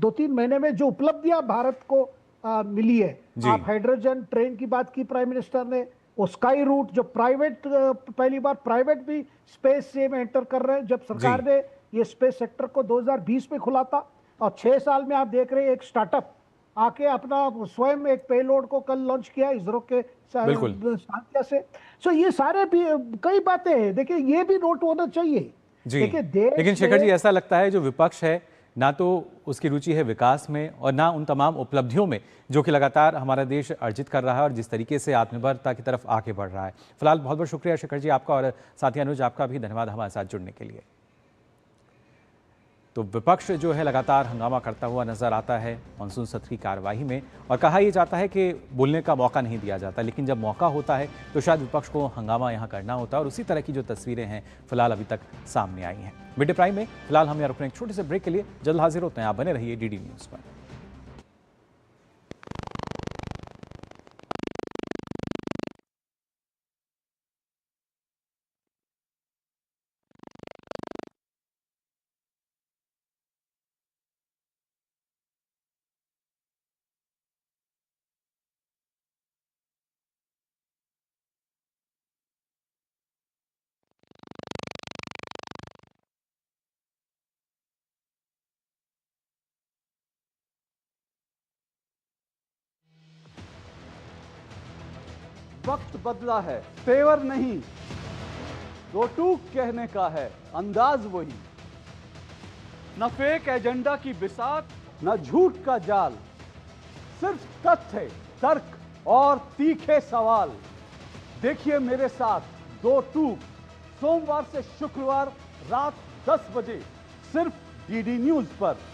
2-3 महीने में जो उपलब्धियां भारत को मिली है, आप हाइड्रोजन ट्रेन की बात की प्राइम मिनिस्टर ने, वो स्काई रूट जो प्राइवेट, पहली बार प्राइवेट भी स्पेस से में एंटर कर रहे हैं। जब सरकार ने ये स्पेस सेक्टर को 2020 में खुला था, और 6 साल में आप देख रहे हैं एक स्टार्टअप आके अपना स्वयं एक पेलोड को कल लॉन्च किया इसरो के साथ से। सो ये सारे भी कई बातें हैं, देखिए ये भी नोट होना चाहिए। लेकिन शेखर जी, ऐसा लगता है जो विपक्ष है ना तो उसकी रुचि है विकास में और ना उन तमाम उपलब्धियों में जो कि लगातार हमारा देश अर्जित कर रहा है और जिस तरीके से आत्मनिर्भरता की तरफ आगे बढ़ रहा है। फिलहाल बहुत बहुत शुक्रिया शेखर जी आपका, और साथी अनुज आपका भी धन्यवाद हमारे साथ जुड़ने के लिए। तो विपक्ष जो है लगातार हंगामा करता हुआ नजर आता है मानसून सत्र की कार्यवाही में, और कहा यह जाता है कि बोलने का मौका नहीं दिया जाता, लेकिन जब मौका होता है तो शायद विपक्ष को हंगामा यहां करना होता है, और उसी तरह की जो तस्वीरें हैं फिलहाल अभी तक सामने आई हैं। मिड डे प्राइम में फिलहाल हम यहाँ रुकने एक छोटे से ब्रेक के लिए जल्द हाजिर होते हैं। आप बने रहिए डीडी न्यूज पर। वक्त बदला है, तेवर नहीं, दो टूक कहने का है अंदाज वही। न फेक एजेंडा की बिसात, न झूठ का जाल, सिर्फ तथ्य, तर्क और तीखे सवाल। देखिए मेरे साथ दो टूक, सोमवार से शुक्रवार रात 10 बजे सिर्फ डीडी न्यूज पर।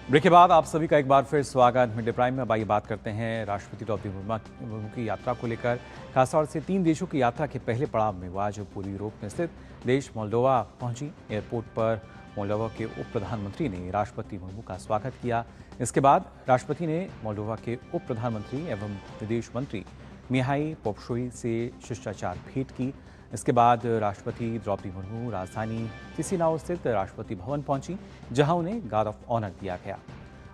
ब्रेक के बाद आप सभी का एक बार फिर स्वागत मिड डे प्राइम में। अब आइए बात करते हैं राष्ट्रपति द्रौपदी मुर्मू की यात्रा को लेकर। खासतौर से 3 देशों की यात्रा के पहले पड़ाव में वो आज पूर्वी यूरोप में स्थित देश मोल्डोवा पहुंची। एयरपोर्ट पर मोल्डोवा के उप प्रधानमंत्री ने राष्ट्रपति मुर्मू का स्वागत किया। इसके बाद राष्ट्रपति ने मोल्डोवा के उप प्रधानमंत्री एवं विदेश मंत्री मिहाई पोप्शोई से शिष्टाचार भेंट की। इसके बाद राष्ट्रपति द्रौपदी मुर्मू राजधानी चिसिनाउ स्थित राष्ट्रपति भवन पहुंची, जहां उन्हें गार्ड ऑफ ऑनर दिया गया।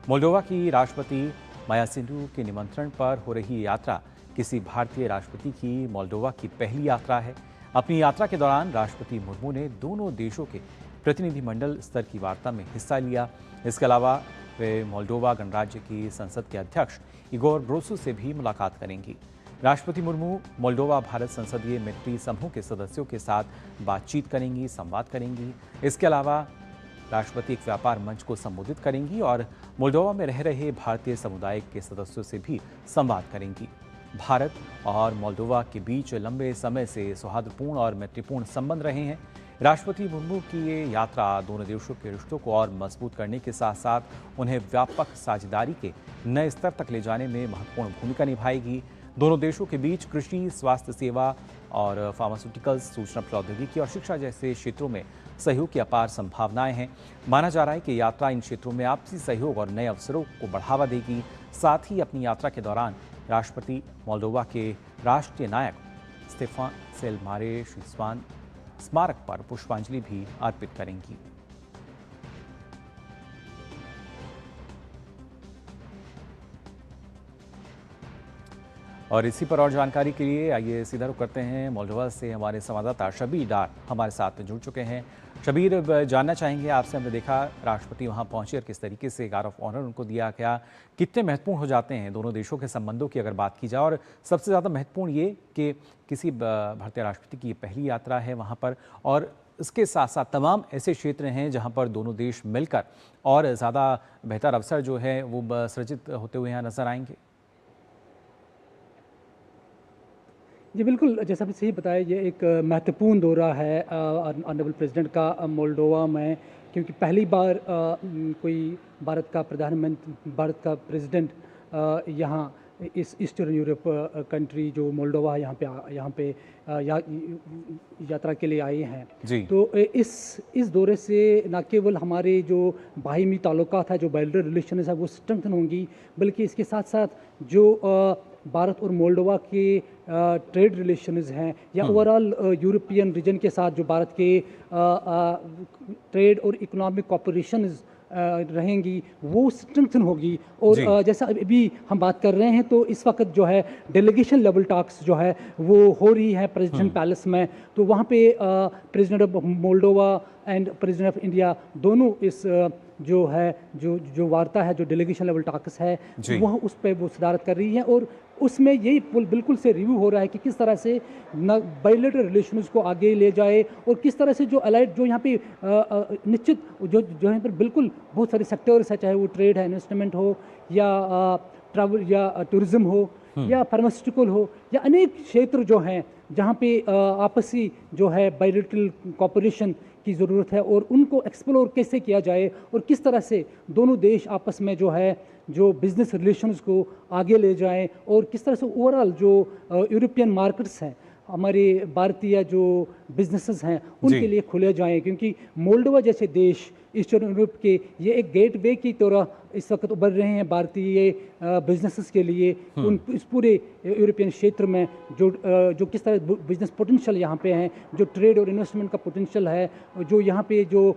मोल्डोवा की राष्ट्रपति माया सिंधु के निमंत्रण पर हो रही यात्रा किसी भारतीय राष्ट्रपति की मोल्डोवा की पहली यात्रा है। अपनी यात्रा के दौरान राष्ट्रपति मुर्मू ने दोनों देशों के प्रतिनिधिमंडल स्तर की वार्ता में हिस्सा लिया। इसके अलावा वे मोल्डोवा गणराज्य की संसद के अध्यक्ष इगोर ब्रोसू से भी मुलाकात करेंगी। राष्ट्रपति मुर्मू मोल्डोवा भारत संसदीय मैत्री समूह के सदस्यों के साथ बातचीत करेंगी, संवाद करेंगी। इसके अलावा राष्ट्रपति एक व्यापार मंच को संबोधित करेंगी और मोल्डोवा में रह रहे भारतीय समुदाय के सदस्यों से भी संवाद करेंगी। भारत और मोल्डोवा के बीच लंबे समय से सौहार्दपूर्ण और मैत्रीपूर्ण संबंध रहे हैं। राष्ट्रपति मुर्मू की ये यात्रा दोनों देशों के रिश्तों को और मजबूत करने के साथ साथ उन्हें व्यापक साझेदारी के नए स्तर तक ले जाने में महत्वपूर्ण भूमिका निभाएगी। दोनों देशों के बीच कृषि, स्वास्थ्य सेवा और फार्मास्यूटिकल्स, सूचना प्रौद्योगिकी और शिक्षा जैसे क्षेत्रों में सहयोग की अपार संभावनाएं हैं। माना जा रहा है कि यात्रा इन क्षेत्रों में आपसी सहयोग और नए अवसरों को बढ़ावा देगी। साथ ही अपनी यात्रा के दौरान राष्ट्रपति मोल्डोवा के राष्ट्रीय नायक स्टेफान सेलमारेशिस्वान स्मारक पर पुष्पांजलि भी अर्पित करेंगी। और इसी पर और जानकारी के लिए आइए सीधा रुख करते हैं मोल्डोवा से। हमारे संवाददाता शबीर डार हमारे साथ जुड़ चुके हैं। शबीर, जानना चाहेंगे आपसे, हमने देखा राष्ट्रपति वहां पहुंचे और किस तरीके से गार्ड ऑफ ऑनर उनको दिया गया। कितने महत्वपूर्ण हो जाते हैं दोनों देशों के संबंधों की अगर बात की जाए, और सबसे ज़्यादा महत्वपूर्ण ये कि किसी भारतीय राष्ट्रपति की ये पहली यात्रा है वहाँ पर, और इसके साथ साथ तमाम ऐसे क्षेत्र हैं जहाँ पर दोनों देश मिलकर और ज़्यादा बेहतर अवसर जो है वो सृजित होते हुए यहाँ नजर आएंगे। जी बिल्कुल, जैसा आपने सही बताया, ये एक महत्वपूर्ण दौरा है ऑनरेबल प्रेसिडेंट का मोल्डोवा में, क्योंकि पहली बार कोई भारत का प्रेसिडेंट यहाँ इस ईस्टर्न यूरोप कंट्री जो मोल्डोवा है यहाँ पे यात्रा के लिए आए हैं जी। तो इस दौरे से न केवल हमारे जो बाहिमी ताल्लुकात है, जो बायलैटरल रिलेशन है, वो स्ट्रेंथन होंगी, बल्कि इसके साथ साथ जो भारत और मोल्डोवा के ट्रेड रिलेशंस हैं या ओवरऑल यूरोपियन रीजन के साथ जो भारत के ट्रेड और इकोनॉमिक कोऑपरेशन रहेंगी, वो स्ट्रेंथन होगी। और जैसा अभी हम बात कर रहे हैं, तो इस वक्त जो है डेलीगेशन लेवल टॉक्स जो है वो हो रही है प्रेसिडेंट पैलेस में। तो वहाँ पे president of Moldova and president of India दोनों इस जो वार्ता है, जो डेलीगेशन लेवल टॉक्स है, वह उस पर वो सदारत कर रही है। और उसमें यही बिल्कुल से रिव्यू हो रहा है कि किस तरह से बायलैटरल रिलेशंस को आगे ले जाए और किस तरह से जो अलाइड जो यहाँ पे निश्चित जो यहाँ पर बिल्कुल बहुत सारे सेक्टर्स है, चाहे वो ट्रेड है, इन्वेस्टमेंट हो या ट्रैवल या टूरिज्म हो या फार्मास्यूटिकल हो या अनेक क्षेत्र जो हैं जहाँ पे आपसी जो है बायलैटरल कोऑपरेशन की ज़रूरत है, और उनको एक्सप्लोर कैसे किया जाए और किस तरह से दोनों देश आपस में जो है जो बिज़नेस रिलेशंस को आगे ले जाएं और किस तरह से ओवरऑल जो यूरोपियन मार्केट्स हैं, हमारे भारतीय जो बिजनेसेस हैं, उनके लिए खुले जाएं। क्योंकि मोल्डोवा जैसे देश ईस्टर्न यूरोप के ये एक गेटवे की तरह इस वक्त उभर रहे हैं भारतीय बिजनेसेस के लिए। इस पूरे यूरोपियन क्षेत्र में जो किस तरह बिजनेस पोटेंशियल यहाँ पे हैं, जो ट्रेड और इन्वेस्टमेंट का पोटेंशियल है, जो यहाँ पे जो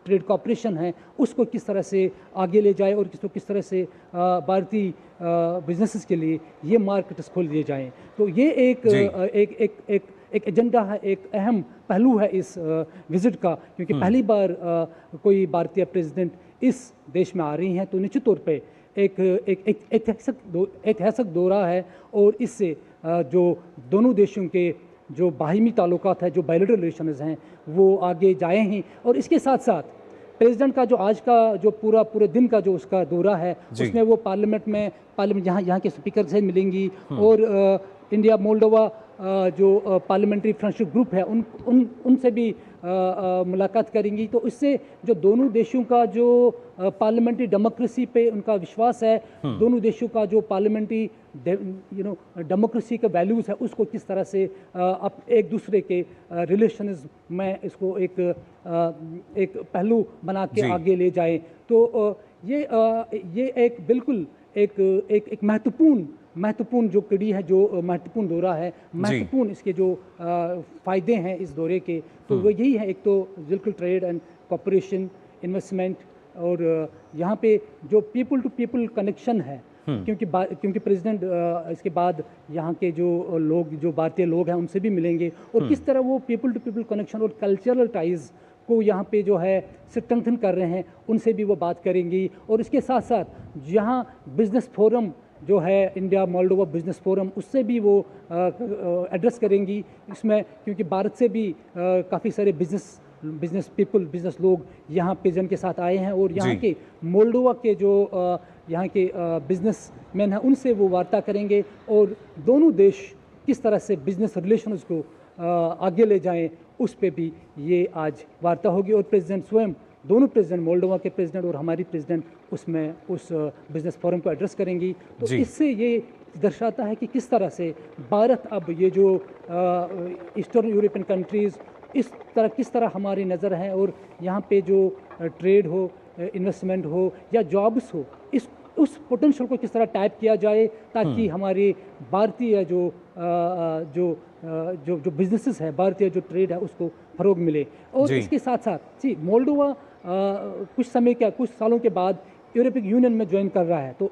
ट्रेड कॉपरेशन है, उसको किस तरह से आगे ले जाए और किस तरह से भारतीय बिजनेसेस के लिए ये मार्केट्स खोल दिए जाएँ। तो ये एक एजेंडा है, एक अहम पहलू है इस विजिट का, क्योंकि पहली बार कोई भारतीय प्रेसिडेंट इस देश में आ रही हैं। तो निश्चित तौर पे एक ऐतिहासिक दौरा है, और इससे जो दोनों देशों के जो बाहिमी ताल्लुकात है, जो बायलैटरल रिलेशंस हैं, वो आगे जाए हैं। और इसके साथ साथ प्रेसिडेंट का जो आज का जो पूरे दिन का जो उसका दौरा है, उसमें वो पार्लियामेंट यहाँ के स्पीकर से मिलेंगी और इंडिया मोल्डोवा जो पार्लियामेंट्री फ्रेंडशिप ग्रुप है उनसे भी मुलाकात करेंगी। तो इससे जो दोनों देशों का जो पार्लियामेंट्री डेमोक्रेसी पे उनका विश्वास है, दोनों देशों का जो पार्लियामेंट्री डेमोक्रेसी के वैल्यूज़ है, उसको किस तरह से एक दूसरे के रिलेशंस में इसको एक पहलू बना के आगे ले जाए। तो ये एक बिल्कुल एक महत्वपूर्ण जो कड़ी है, जो महत्वपूर्ण दौरा है, महत्वपूर्ण इसके जो फ़ायदे हैं इस दौरे के, तो वो यही है। एक तो बिल्कुल ट्रेड एंड कॉपरेशन, इन्वेस्टमेंट, और यहाँ पे जो पीपल टू पीपल कनेक्शन है, क्योंकि प्रेसिडेंट इसके बाद यहाँ के जो भारतीय लोग हैं उनसे भी मिलेंगे, और किस तरह वो पीपल टू पीपल कनेक्शन और कल्चरल टाइज़ को यहाँ पे जो है स्ट्रेंथन कर रहे हैं, उनसे भी वो बात करेंगी। और इसके साथ साथ यहाँ बिजनेस फोरम जो है, इंडिया मोल्डोवा बिजनेस फोरम, उससे भी वो एड्रेस करेंगी इसमें, क्योंकि भारत से भी काफ़ी सारे बिजनेस लोग यहाँ प्रेसिडेंट के साथ आए हैं, और यहाँ के मोल्डोवा के जो यहाँ के बिजनेसमैन हैं, उनसे वो वार्ता करेंगे, और दोनों देश किस तरह से बिजनेस रिलेशंस को आगे ले जाएं, उस पे भी ये आज वार्ता होगी। और प्रेसिडेंट स्वयं, दोनों प्रेसिडेंट, मोल्डोवा के प्रेसिडेंट और हमारी प्रेसिडेंट, उसमें उस बिजनेस फोरम को एड्रेस करेंगी। तो इससे ये दर्शाता है कि किस तरह से भारत अब ये जो ईस्टर्न यूरोपियन कंट्रीज़ किस तरह हमारी नज़र है, और यहाँ पे जो ट्रेड हो, इन्वेस्टमेंट हो या जॉब्स हो, उस पोटेंशियल को किस तरह टैप किया जाए, ताकि हमारे भारतीय जो बिजनेसेस है, भारतीय जो ट्रेड है, उसको फरोग मिले। और इसके साथ साथ मोल्डोवा कुछ सालों के बाद यूरोपियन यूनियन में ज्वाइन कर रहा है, तो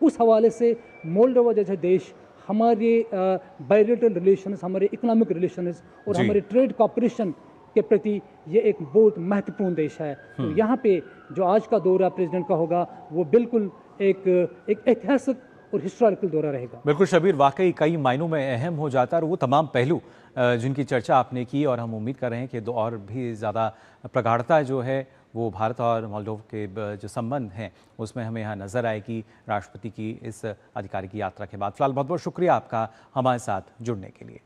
उस हवाले से मोल्डोवा जैसे देश हमारे बायलैटरल रिलेशंस, हमारे इकोनॉमिक रिलेशंस और हमारे ट्रेड कॉपरेशन के प्रति ये एक बहुत महत्वपूर्ण देश है। तो यहाँ पे जो आज का दौरा प्रेसिडेंट का होगा, वो बिल्कुल एक ऐतिहासिक और हिस्टोरिकल दौरा रहेगा। बिल्कुल शबीर, वाकई कई मायनों में अहम हो जाता है, और वो तमाम पहलू जिनकी चर्चा आपने की, और हम उम्मीद कर रहे हैं कि और भी ज़्यादा प्रगाढ़ता जो है वो भारत और मोल्डोवा के जो संबंध हैं उसमें हमें यहाँ नज़र आएगी राष्ट्रपति की इस आधिकारिक यात्रा के बाद। फिलहाल बहुत बहुत शुक्रिया आपका हमारे साथ जुड़ने के लिए।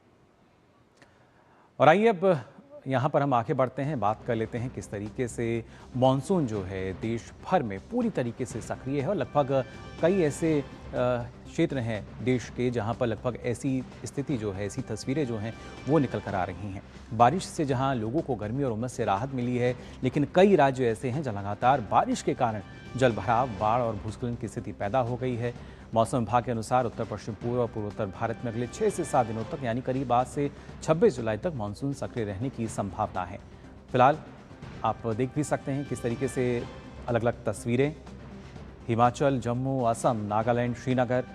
और आइए अब यहाँ पर हम आगे बढ़ते हैं, बात कर लेते हैं किस तरीके से मानसून जो है देश भर में पूरी तरीके से सक्रिय है और लगभग कई ऐसे क्षेत्र हैं देश के जहाँ पर लगभग ऐसी स्थिति जो है, ऐसी तस्वीरें जो हैं वो निकल कर आ रही हैं। बारिश से जहाँ लोगों को गर्मी और उमस से राहत मिली है, लेकिन कई राज्य ऐसे हैं जहाँ लगातार बारिश के कारण जलभराव, बाढ़ और भूस्खलन की स्थिति पैदा हो गई है। मौसम विभाग के अनुसार उत्तर पश्चिम पूर्व और पूर्वोत्तर भारत में अगले 6 से 7 दिनों तक यानी करीब आज से 26 जुलाई तक मानसून सक्रिय रहने की संभावना है। फिलहाल आप देख भी सकते हैं किस तरीके से अलग अलग तस्वीरें हिमाचल, जम्मू, असम, नागालैंड, श्रीनगर,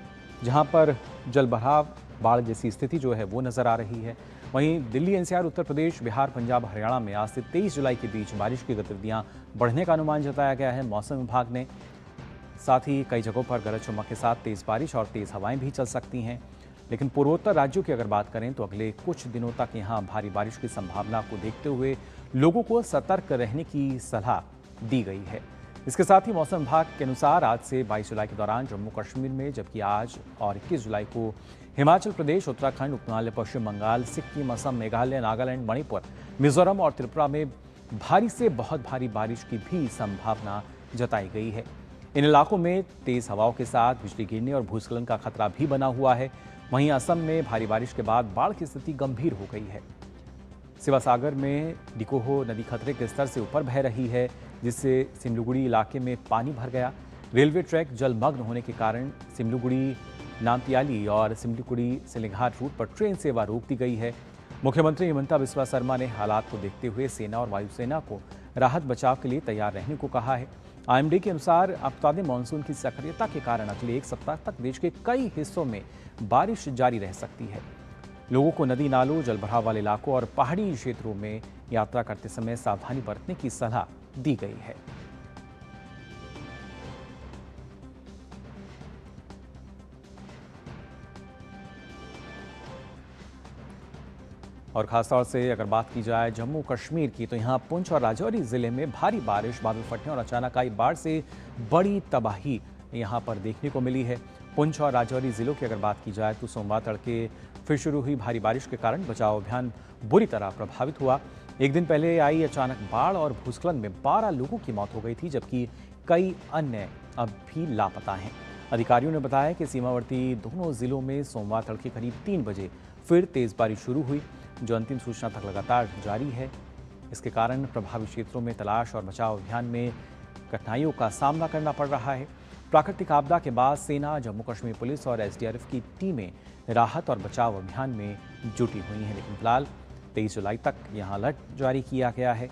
जहां पर जलभराव, बाढ़ जैसी स्थिति जो है वो नज़र आ रही है। वहीं दिल्ली, एनसीआर, उत्तर प्रदेश, बिहार, पंजाब, हरियाणा में आज से 23 जुलाई के बीच बारिश की गतिविधियां बढ़ने का अनुमान जताया गया है मौसम विभाग ने। साथ ही कई जगहों पर गरज चमक के साथ तेज़ बारिश और तेज़ हवाएं भी चल सकती हैं। लेकिन पूर्वोत्तर राज्यों की अगर बात करें तो अगले कुछ दिनों तक यहाँ भारी बारिश की संभावना को देखते हुए लोगों को सतर्क रहने की सलाह दी गई है। इसके साथ ही मौसम विभाग के अनुसार आज से 22 जुलाई के दौरान जम्मू कश्मीर में, जबकि आज और 21 जुलाई को हिमाचल प्रदेश, उत्तराखंड, उप हिमालय, पश्चिम बंगाल, सिक्किम, असम, मेघालय, नागालैंड, मणिपुर, मिजोरम और त्रिपुरा में भारी से बहुत भारी बारिश की भी संभावना जताई गई है। इन इलाकों में तेज हवाओं के साथ बिजली गिरने और भूस्खलन का खतरा भी बना हुआ है। वहीं असम में भारी बारिश के बाद बाढ़ की स्थिति गंभीर हो गई है। शिवासागर में डिकोहो नदी खतरे के स्तर से ऊपर बह रही है, जिससे सिमलुगुड़ी इलाके में पानी भर गया। रेलवे ट्रैक जलमग्न होने के कारण सिमलुगुड़ी, नामतियाली और सिमलुगुड़ी सिलेघाट रूट पर ट्रेन सेवा रोक दी गई है। मुख्यमंत्री हिमंता बिस्वा शर्मा ने हालात को देखते हुए सेना और वायुसेना को राहत बचाव के लिए तैयार रहने को कहा है। आईएमडी के अनुसार आपदा मानसून की सक्रियता के कारण अगले 1 सप्ताह तक देश के कई हिस्सों में बारिश जारी रह सकती है। लोगों को नदी नालों, जलभराव वाले इलाकों और पहाड़ी क्षेत्रों में यात्रा करते समय सावधानी बरतने की सलाह दी गई है। और खासतौर से अगर बात की जाए जम्मू कश्मीर की, तो यहाँ पुंछ और राजौरी जिले में भारी बारिश, बादल फटने और अचानक आई बाढ़ से बड़ी तबाही यहाँ पर देखने को मिली है। पुंछ और राजौरी जिलों की अगर बात की जाए तो सोमवार तड़के फिर शुरू हुई भारी बारिश के कारण बचाव अभियान बुरी तरह प्रभावित हुआ। एक दिन पहले आई अचानक बाढ़ और भूस्खलन में 12 लोगों की मौत हो गई थी, जबकि कई अन्य अब भी लापता हैं। अधिकारियों ने बताया कि सीमावर्ती दोनों जिलों में सोमवार तड़के करीब 3 बजे फिर तेज बारिश शुरू हुई, जो अंतिम सूचना तक लगातार जारी है। इसके कारण प्रभावित क्षेत्रों में तलाश और बचाव अभियान में कठिनाइयों का सामना करना पड़ रहा है। प्राकृतिक आपदा के बाद सेना, जम्मू कश्मीर पुलिस और एसडीआरएफ की टीमें राहत और बचाव अभियान में जुटी हुई हैं। लेकिन फिलहाल 23 जुलाई तक यहाँ अलर्ट जारी किया गया है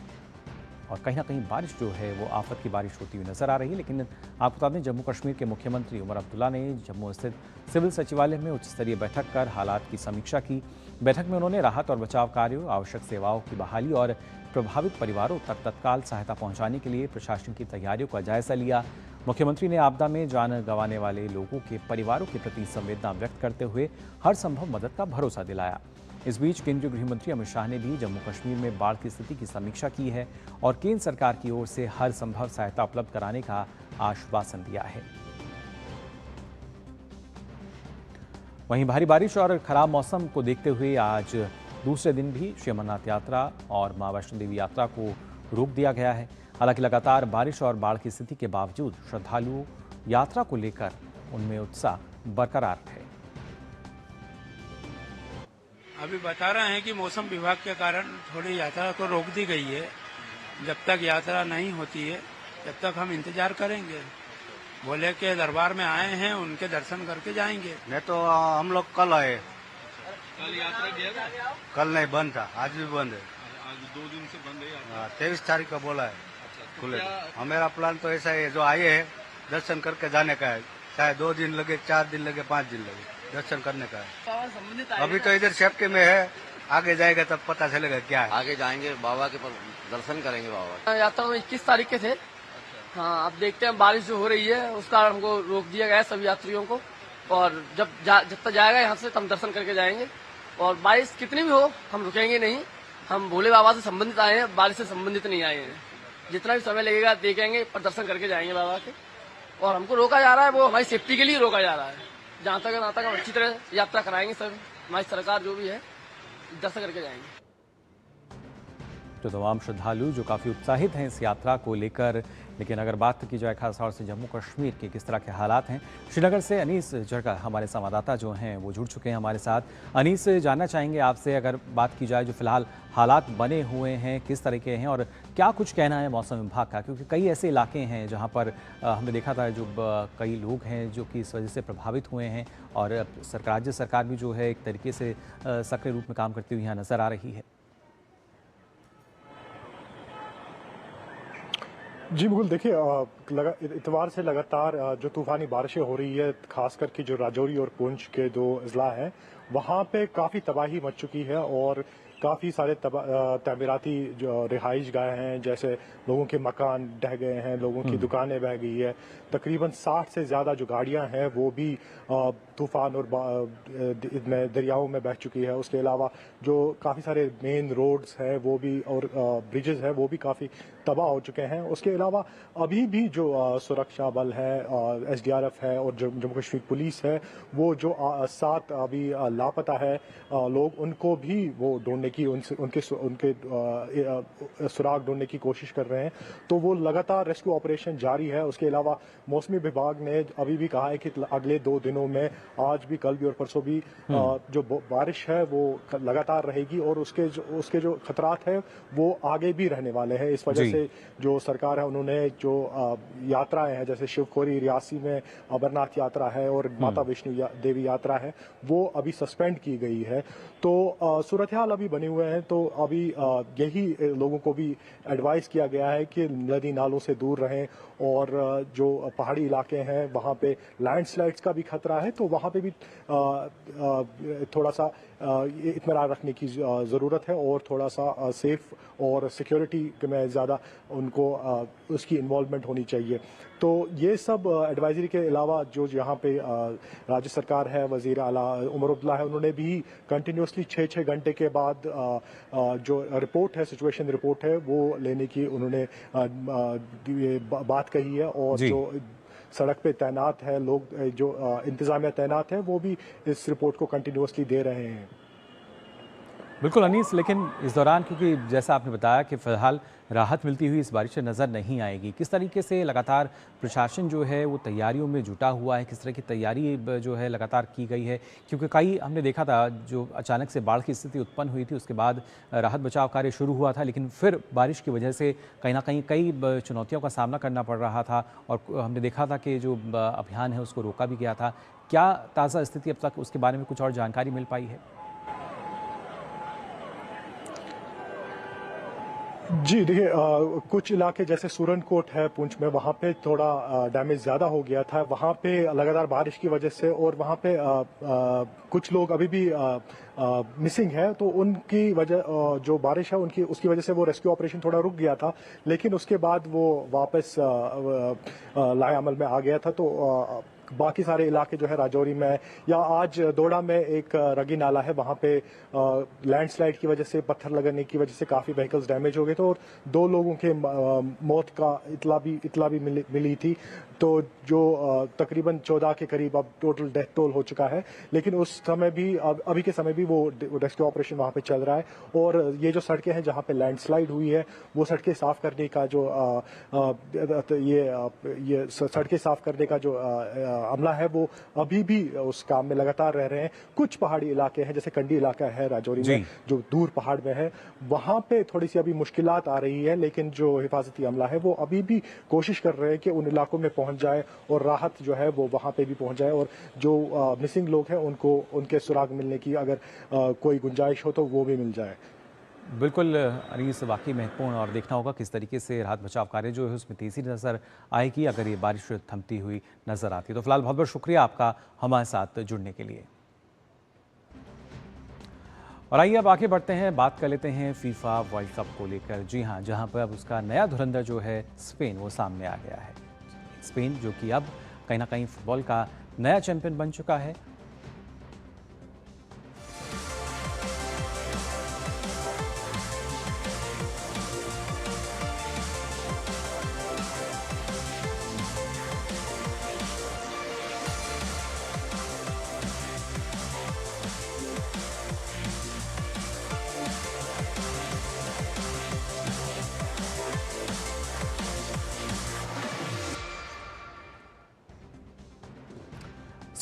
और कहीं ना कहीं बारिश जो है वो आफत की बारिश होती हुई नजर आ रही है। लेकिन आपको बता दें, जम्मू कश्मीर के मुख्यमंत्री उमर अब्दुल्ला ने जम्मू स्थित सिविल सचिवालय में उच्च स्तरीय बैठक कर हालात की समीक्षा की। बैठक में उन्होंने राहत और बचाव कार्यों, आवश्यक सेवाओं की बहाली और प्रभावित परिवारों तक तत्काल सहायता पहुंचाने के लिए प्रशासन की तैयारियों का जायजा लिया। मुख्यमंत्री ने आपदा में जान गंवाने वाले लोगों के परिवारों के प्रति संवेदना व्यक्त करते हुए हर संभव मदद का भरोसा दिलाया। इस बीच केंद्रीय गृह मंत्री अमित शाह ने भी जम्मू कश्मीर में बाढ़ की स्थिति की समीक्षा की है और केंद्र सरकार की ओर से हर संभव सहायता उपलब्ध कराने का आश्वासन दिया है। वहीं भारी बारिश और खराब मौसम को देखते हुए आज दूसरे दिन भी श्री अमरनाथ यात्रा और मां वैष्णो देवी यात्रा को रोक दिया गया है। हालांकि लगातार बारिश और बाढ़ की स्थिति के बावजूद श्रद्धालुओं यात्रा को लेकर उनमें उत्साह बरकरार है। अभी बता रहे हैं कि मौसम विभाग के कारण थोड़ी यात्रा को रोक दी गई है। जब तक यात्रा नहीं होती है तब तक हम इंतजार करेंगे। बोले के दरबार में आए हैं, उनके दर्शन करके जाएंगे। नहीं तो हम लोग कल आए। कल यात्रा किया था? कल नहीं, बंद था। आज भी बंद है। आज 2 दिन से बंद है। 23 तारीख का बोला है खुले। हमारा प्लान तो ऐसा है, जो आए हैं दर्शन करके जाने का है। चाहे 2 दिन लगे, 4 दिन लगे, 5 दिन लगे, दर्शन करने का है। अभी तो इधर सेफ्टी में है, आगे जाएगा तब पता चलेगा क्या है। आगे जाएंगे, बाबा के दर्शन करेंगे। बाबा यात्रा में 21 तारीख के थे। हाँ, अब देखते हैं, बारिश जो हो रही है उस कारण हमको रोक दिया गया है सभी यात्रियों को। और जब तक जाएगा यहाँ से हम दर्शन करके जाएंगे। और बारिश कितनी भी हो हम रुकेंगे नहीं। हम भोले बाबा से संबंधित आए हैं, बारिश से संबंधित नहीं आए हैं। जितना भी समय लगेगा देखेंगे, प्रदर्शन करके जाएंगे बाबा के। और हमको रोका जा रहा है, वो हमारी सेफ्टी के लिए रोका जा रहा है। जहाँ तक हम अच्छी तरह यात्रा कराएंगे सर, हमारी सरकार जो भी है दर्शन करके जाएंगे। तो तमाम श्रद्धालु जो काफ़ी उत्साहित हैं इस यात्रा को लेकर। लेकिन अगर बात की जाए खासतौर से जम्मू कश्मीर के किस तरह के हालात हैं, श्रीनगर से अनीस जरगा हमारे संवाददाता जो हैं वो जुड़ चुके हैं हमारे साथ। अनीस, जानना चाहेंगे आपसे, अगर बात की जाए जो फिलहाल हालात बने हुए हैं किस तरह के हैं और क्या कुछ कहना है मौसम विभाग का, क्योंकि कई ऐसे इलाके हैं जहाँ पर हमने देखा था जो कई लोग हैं जो कि इस वजह से प्रभावित हुए हैं और राज्य सरकार भी जो है एक तरीके से सक्रिय रूप में काम करती हुई यहाँ नज़र आ रही है। जी बिल्कुल, देखिए इतवार से लगातार जो तूफ़ानी बारिशें हो रही है, खास करके जो राजौरी और पुंछ के 2 अजला हैं वहाँ पे काफ़ी तबाही मच चुकी है और काफ़ी सारे तमीराती जो रिहाइश गाह हैं, जैसे लोगों के मकान ढह गए हैं, लोगों की दुकानें बह गई है। तकरीबन 60 से ज़्यादा जो गाड़ियां हैं वो भी तूफ़ान और दरियाओं में बह चुकी है। उसके अलावा जो काफ़ी सारे मेन रोड्स हैं वो भी और ब्रिजेस हैं वो भी काफ़ी तबाह हो चुके हैं। उसके अलावा अभी भी जो सुरक्षा बल है, SDRF है और जम्मू कश्मीर पुलिस है, वो जो 7 अभी लापता है लोग, उनको भी वो ढूंढने की उनके सुराग ढूंढने की कोशिश कर रहे हैं। तो वो लगातार रेस्क्यू ऑपरेशन जारी है। उसके अलावा मौसमी विभाग ने अभी भी कहा है कि अगले 2 दिनों में, आज भी, कल भी और परसों भी जो बारिश है वो लगातार रहेगी और उसके जो खतरात है वो आगे भी रहने वाले हैं। इस वजह से जो सरकार है उन्होंने जो यात्राएं हैं, जैसे शिवखोरी रियासी में अमरनाथ यात्रा है और माता वैष्णो देवी यात्रा है, वो अभी सस्पेंड की गई है। तो सूरत हाल अभी बने हुए हैं। तो अभी यही लोगों को भी एडवाइस किया गया है कि नदी नालों से दूर रहें और जो पहाड़ी इलाके हैं वहाँ पे लैंडस्लाइड्स का भी खतरा है, तो वहाँ पे भी थोड़ा सा इत्मीनान रखने की ज़रूरत है और थोड़ा सा सेफ और सिक्योरिटी में ज़्यादा उनको उसकी इन्वॉल्वमेंट होनी चाहिए। तो ये सब एडवाइजरी के अलावा जो यहाँ पे राज्य सरकार है, वज़ीर आला उमर अब्दुल्ला है, उन्होंने भी कंटिन्यूसली 6-6 घंटे के बाद जो रिपोर्ट है, सिचुएशन रिपोर्ट है, वो लेने की उन्होंने बात कही है। और जो सड़क पे तैनात है लोग, जो इंतजामिया तैनात है, वो भी इस रिपोर्ट को कंटिन्यूसली दे रहे हैं। बिल्कुल अनीस, लेकिन इस दौरान क्योंकि जैसा आपने बताया कि फिलहाल राहत मिलती हुई इस बारिश से नज़र नहीं आएगी, किस तरीके से लगातार प्रशासन जो है वो तैयारियों में जुटा हुआ है, किस तरह की तैयारी जो है लगातार की गई है, क्योंकि कई हमने देखा था जो अचानक से बाढ़ की स्थिति उत्पन्न हुई थी, उसके बाद राहत बचाव कार्य शुरू हुआ था, लेकिन फिर बारिश की वजह से कहीं ना कहीं कई चुनौतियों का सामना करना पड़ रहा था और हमने देखा था कि जो अभियान है उसको रोका भी गया था। क्या ताज़ा स्थिति अब तक, उसके बारे में कुछ और जानकारी मिल पाई है? जी देखिए, कुछ इलाके जैसे सूरनकोट है पुंछ में, वहाँ पे थोड़ा डैमेज ज़्यादा हो गया था। वहाँ पे लगातार बारिश की वजह से और वहाँ पे कुछ लोग अभी भी मिसिंग है, तो उनकी वजह जो बारिश है उसकी वजह से वो रेस्क्यू ऑपरेशन थोड़ा रुक गया था, लेकिन उसके बाद वो वापस लाए अमल में आ गया था। तो बाकी सारे इलाके जो है राजौरी में या आज दोड़ा में एक रगी नाला है, वहाँ पे लैंडस्लाइड की वजह से, पत्थर लगने की वजह से काफ़ी व्हीकल्स डैमेज हो गए थे और 2 लोगों के मौत का इतला भी मिली थी। तो जो तकरीबन 14 के करीब अब टोटल डेथ टोल हो चुका है, लेकिन उस समय भी अभी के समय भी वो रेस्क्यू ऑपरेशन वहाँ पे चल रहा है। और ये जो सड़कें हैं जहाँ पे लैंडस्लाइड हुई है, वो सड़कें साफ करने का जो ये सड़कें साफ करने का जो अमला है वो अभी भी उस काम में लगातार रह रहे हैं। कुछ पहाड़ी इलाके हैं, जैसे कंडी इलाका है राजौरी में जो दूर पहाड़ में है, वहां पे थोड़ी सी अभी मुश्किलात आ रही है, लेकिन जो हिफाजती अमला है वो अभी भी कोशिश कर रहे हैं कि उन इलाकों में पहुंच जाए और राहत जो है वो वहां पे भी पहुंच जाए और जो मिसिंग लोग हैं उनको उनके सुराग मिलने की अगर कोई गुंजाइश हो तो वो भी मिल जाए। बिल्कुल अनीस, वाकई महत्वपूर्ण और देखना होगा किस तरीके से राहत बचाव कार्य जो है उसमें तेज़ी नज़र आएगी अगर ये बारिश थमती हुई नज़र आती है। तो फिलहाल बहुत बहुत शुक्रिया आपका हमारे साथ जुड़ने के लिए। और आइए अब आगे बढ़ते हैं, बात कर लेते हैं फीफा वर्ल्ड कप को लेकर। जी हाँ, जहाँ पर अब उसका नया धुरंधर जो है स्पेन, वो सामने आ गया है। स्पेन जो कि अब कहीं ना कहीं फुटबॉल का नया चैंपियन बन चुका है।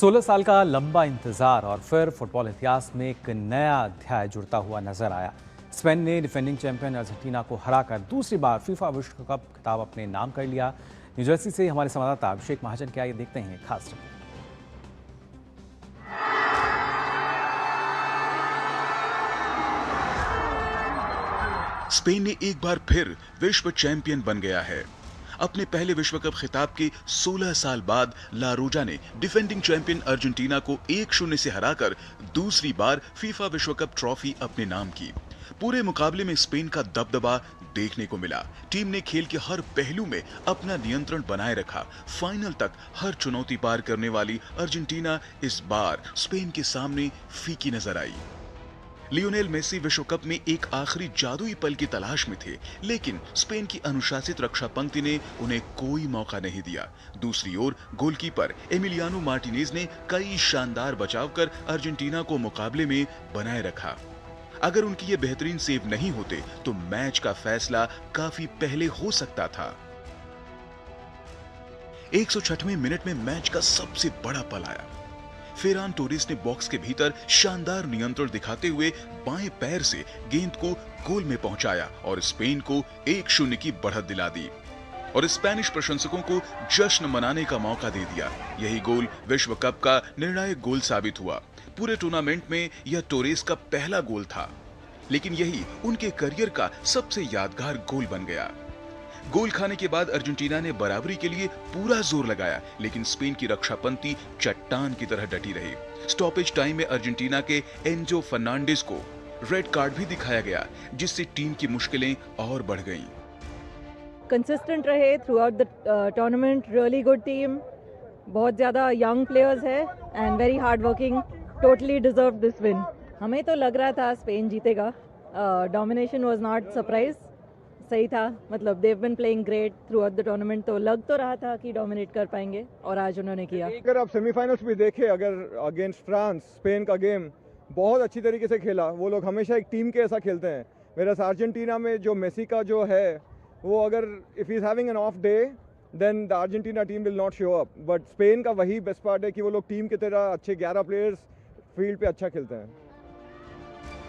16 साल का लंबा इंतजार और फिर फुटबॉल इतिहास में एक नया अध्याय जुड़ता हुआ नजर आया। स्पेन ने डिफेंडिंग चैंपियन अर्जेंटीना को हराकर दूसरी बार फीफा विश्व कप खिताब अपने नाम कर लिया। न्यूजर्सी से हमारे संवाददाता अभिषेक महाजन क्या ये देखते हैं खास रिपोर्ट। स्पेन ने एक बार फिर विश्व चैंपियन बन गया है। अपने पहले विश्व कप खिताब के 16 साल बाद ला रोजा ने डिफेंडिंग चैंपियन अर्जेंटीना को 1-0 से हराकर दूसरी बार फीफा विश्व कप ट्रॉफी अपने नाम की। पूरे मुकाबले में स्पेन का दबदबा देखने को मिला। टीम ने खेल के हर पहलू में अपना नियंत्रण बनाए रखा। फाइनल तक हर चुनौती पार करने वाली अर्जेंटीना इस बार स्पेन के सामने फीकी नजर आई। लियोनेल मेसी विश्व कप में एक आखिरी जादुई पल की तलाश में थे, लेकिन स्पेन की अनुशासित रक्षा पंक्ति ने उन्हें कोई मौका नहीं दिया। दूसरी ओर गोलकीपर एमिलियानो मार्टिनेज ने कई शानदार बचाव कर अर्जेंटीना को मुकाबले में बनाए रखा। अगर उनकी ये बेहतरीन सेव नहीं होते तो मैच का फैसला काफी पहले हो सकता था। 106वें मिनट में मैच का सबसे बड़ा पल आया। फेरान टोरेस ने बॉक्स के भीतर शानदार नियंत्रण दिखाते हुए बाएं पैर से गेंद को गोल में पहुंचाया और स्पेन को 1-0 की बढ़त दिला दी और स्पेनिश प्रशंसकों को जश्न मनाने का मौका दे दिया। यही गोल विश्व कप का निर्णायक गोल साबित हुआ। पूरे टूर्नामेंट में यह टोरेस का पहला गोल था, लेकिन यही उनके करियर का सबसे यादगार गोल बन गया। गोल खाने के बाद अर्जेंटीना ने बराबरी के लिए पूरा जोर लगाया, लेकिन स्पेन की रक्षा पंक्ति चट्टान की तरह डटी रही। स्टॉपेज टाइम में अर्जेंटीना के एंजो फर्नांडिस को रेड कार्ड भी दिखाया गया, जिससे टीम की मुश्किलें और बढ़ गईं। कंसिस्टेंट रहे through out the tournament, really good team, बहुत ज़्यादा यंग प्लेयर्स है and very hard working, totally deserve this win. हमें तो लग रहा था स्पेन जीतेगा, डोमिनेशन वाज नॉट सरप्राइज, सही था। मतलब they've been playing great throughout the tournament, तो लग तो रहा था कि डोमिनेट कर पाएंगे और आज उन्होंने किया। अगर आप सेमीफाइनल्स भी देखें, अगर अगेंस्ट फ्रांस स्पेन का गेम बहुत अच्छी तरीके से खेला। वो लोग हमेशा एक टीम के ऐसा खेलते हैं। मेरा अर्जेंटीना में जो मेसी का जो है वो अगर if he is having an off day then the Argentina team will not show up, but Spain का वही बेस्ट पार्ट है कि वो लोग टीम की तरह अच्छे 11 प्लेयर्स फील्ड पे अच्छा खेलते हैं।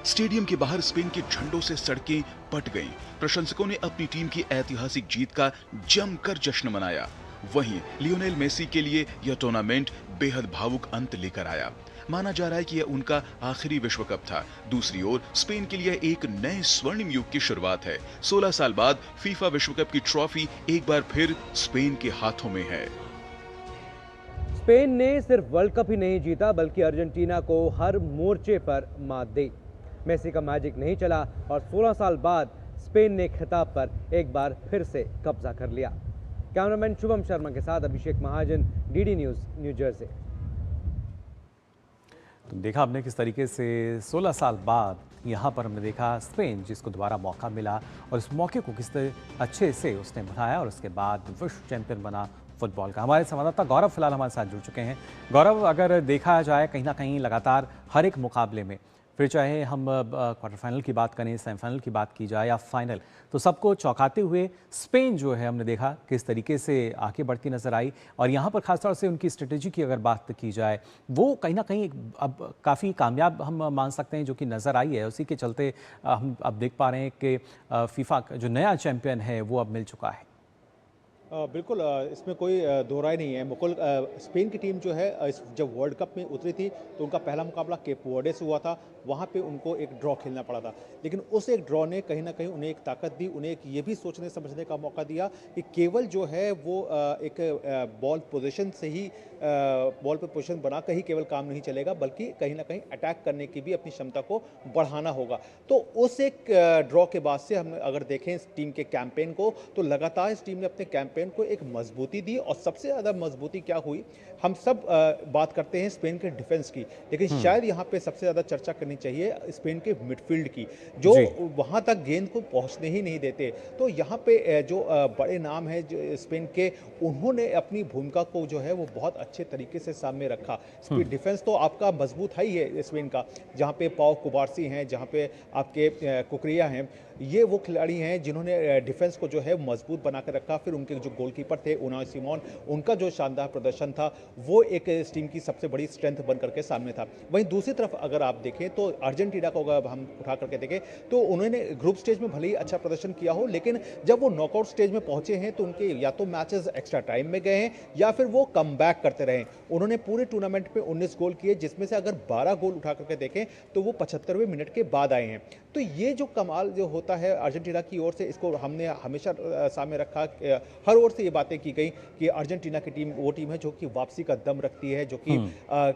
स्टेडियम के बाहर स्पेन के झंडों से सड़कें पट गईं। प्रशंसकों ने अपनी टीम की ऐतिहासिक जीत का जमकर जश्न मनाया। वहीं लियोनेल मेसी के लिए यह टूर्नामेंट बेहद भावुक अंत लेकर आया। माना जा रहा है कि यह उनका आखिरी विश्व कप था। दूसरी ओर स्पेन के लिए एक नए स्वर्णिम युग की शुरुआत है। 16 साल बाद फीफा विश्व कप की ट्रॉफी एक बार फिर स्पेन के हाथों में है। स्पेन ने सिर्फ वर्ल्ड कप ही नहीं जीता, बल्कि अर्जेंटीना को हर मोर्चे पर मात दी। मेसी का मैजिक नहीं चला और 16 साल बाद स्पेन ने खिताब पर एक बार फिर से कब्जा कर लिया। कैमरामैन शुभम शर्मा के साथ अभिषेक महाजन, डीडी न्यूज़, न्यू जर्सी। तो देखा आपने किस तरीके से 16 साल बाद यहाँ पर हमने देखा स्पेन जिसको दोबारा मौका मिला और इस मौके को किस तरह अच्छे से उसने बनाया और उसके बाद विश्व चैंपियन बना फुटबॉल का। हमारे संवाददाता गौरव फिलहाल हमारे साथ जुड़ चुके हैं। गौरव, अगर देखा जाए कहीं ना कहीं लगातार हर एक मुकाबले में, फिर चाहे हम क्वार्टर फाइनल की बात करें, सेमीफाइनल की बात की जाए या फाइनल, तो सबको चौंकाते हुए स्पेन जो है हमने देखा किस तरीके से आगे बढ़ती नजर आई। और यहाँ पर खासतौर से उनकी स्ट्रेटेजी की अगर बात की जाए, वो कहीं ना कहीं अब काफ़ी कामयाब हम मान सकते हैं जो कि नज़र आई है। उसी के चलते हम अब देख पा रहे हैं कि फीफा का जो नया चैंपियन है वो अब मिल चुका है। बिल्कुल, इसमें कोई दो राय नहीं है। मुकुल, स्पेन की टीम जो है जब वर्ल्ड कप में उतरी थी तो उनका पहला मुकाबला केप वर्डे से हुआ था। वहाँ पे उनको एक ड्रॉ खेलना पड़ा था, लेकिन उस एक ड्रॉ ने कहीं ना कहीं उन्हें एक ताकत दी, उन्हें एक ये भी सोचने समझने का मौका दिया कि केवल जो है वो एक बॉल पोजीशन से ही बॉल पे पोजीशन बना कर ही केवल काम नहीं चलेगा, बल्कि कहीं ना कहीं अटैक करने की भी अपनी क्षमता को बढ़ाना होगा। तो उस एक ड्रॉ के बाद से हम अगर देखें इस टीम के कैंपेन को, तो लगातार इस टीम ने अपने कैंपेन को एक मजबूती दी। और सबसे ज़्यादा मजबूती क्या हुई, हम सब बात करते हैं स्पेन के डिफेंस की, लेकिन शायद यहाँ पे सबसे ज़्यादा चर्चा करनी चाहिए स्पेन के मिडफील्ड की, जो वहाँ तक गेंद को पहुँचने ही नहीं देते। तो यहाँ पे जो बड़े नाम है जो स्पेन के, उन्होंने अपनी भूमिका को जो है वो बहुत अच्छे तरीके से सामने रखा। स्पेन डिफेंस तो आपका मजबूत है ही है स्पेन का, जहाँ पे पाओ कुबार्सी हैं, जहाँ पे आपके कुकरिया हैं, ये वो खिलाड़ी हैं जिन्होंने डिफेंस को जो है मजबूत बना कर रखा। फिर उनके जो गोलकीपर थे उनाय सिमोन, उनका जो शानदार प्रदर्शन था वो एक इस टीम की सबसे बड़ी स्ट्रेंथ बन करके सामने था। वहीं दूसरी तरफ अगर आप देखें तो अर्जेंटीना को अगर हम उठा करके देखें तो उन्होंने ग्रुप स्टेज में भले ही अच्छा प्रदर्शन किया हो, लेकिन जब वो नॉकआउट स्टेज में पहुंचे हैं तो उनके या तो मैचेस एक्स्ट्रा टाइम में गए हैं या फिर वो कम बैक करते रहे। उन्होंने पूरे टूर्नामेंट में 19 गोल किए, जिसमें से अगर 12 गोल उठा करके देखें तो वो 75वें मिनट के बाद आए हैं। तो ये जो कमाल जो होता है अर्जेंटीना की ओर से, इसको हमने हमेशा सामने रखा। हर ओर से ये बातें की गई कि अर्जेंटीना की टीम वो टीम है जो कि वापसी का दम रखती है, जो कि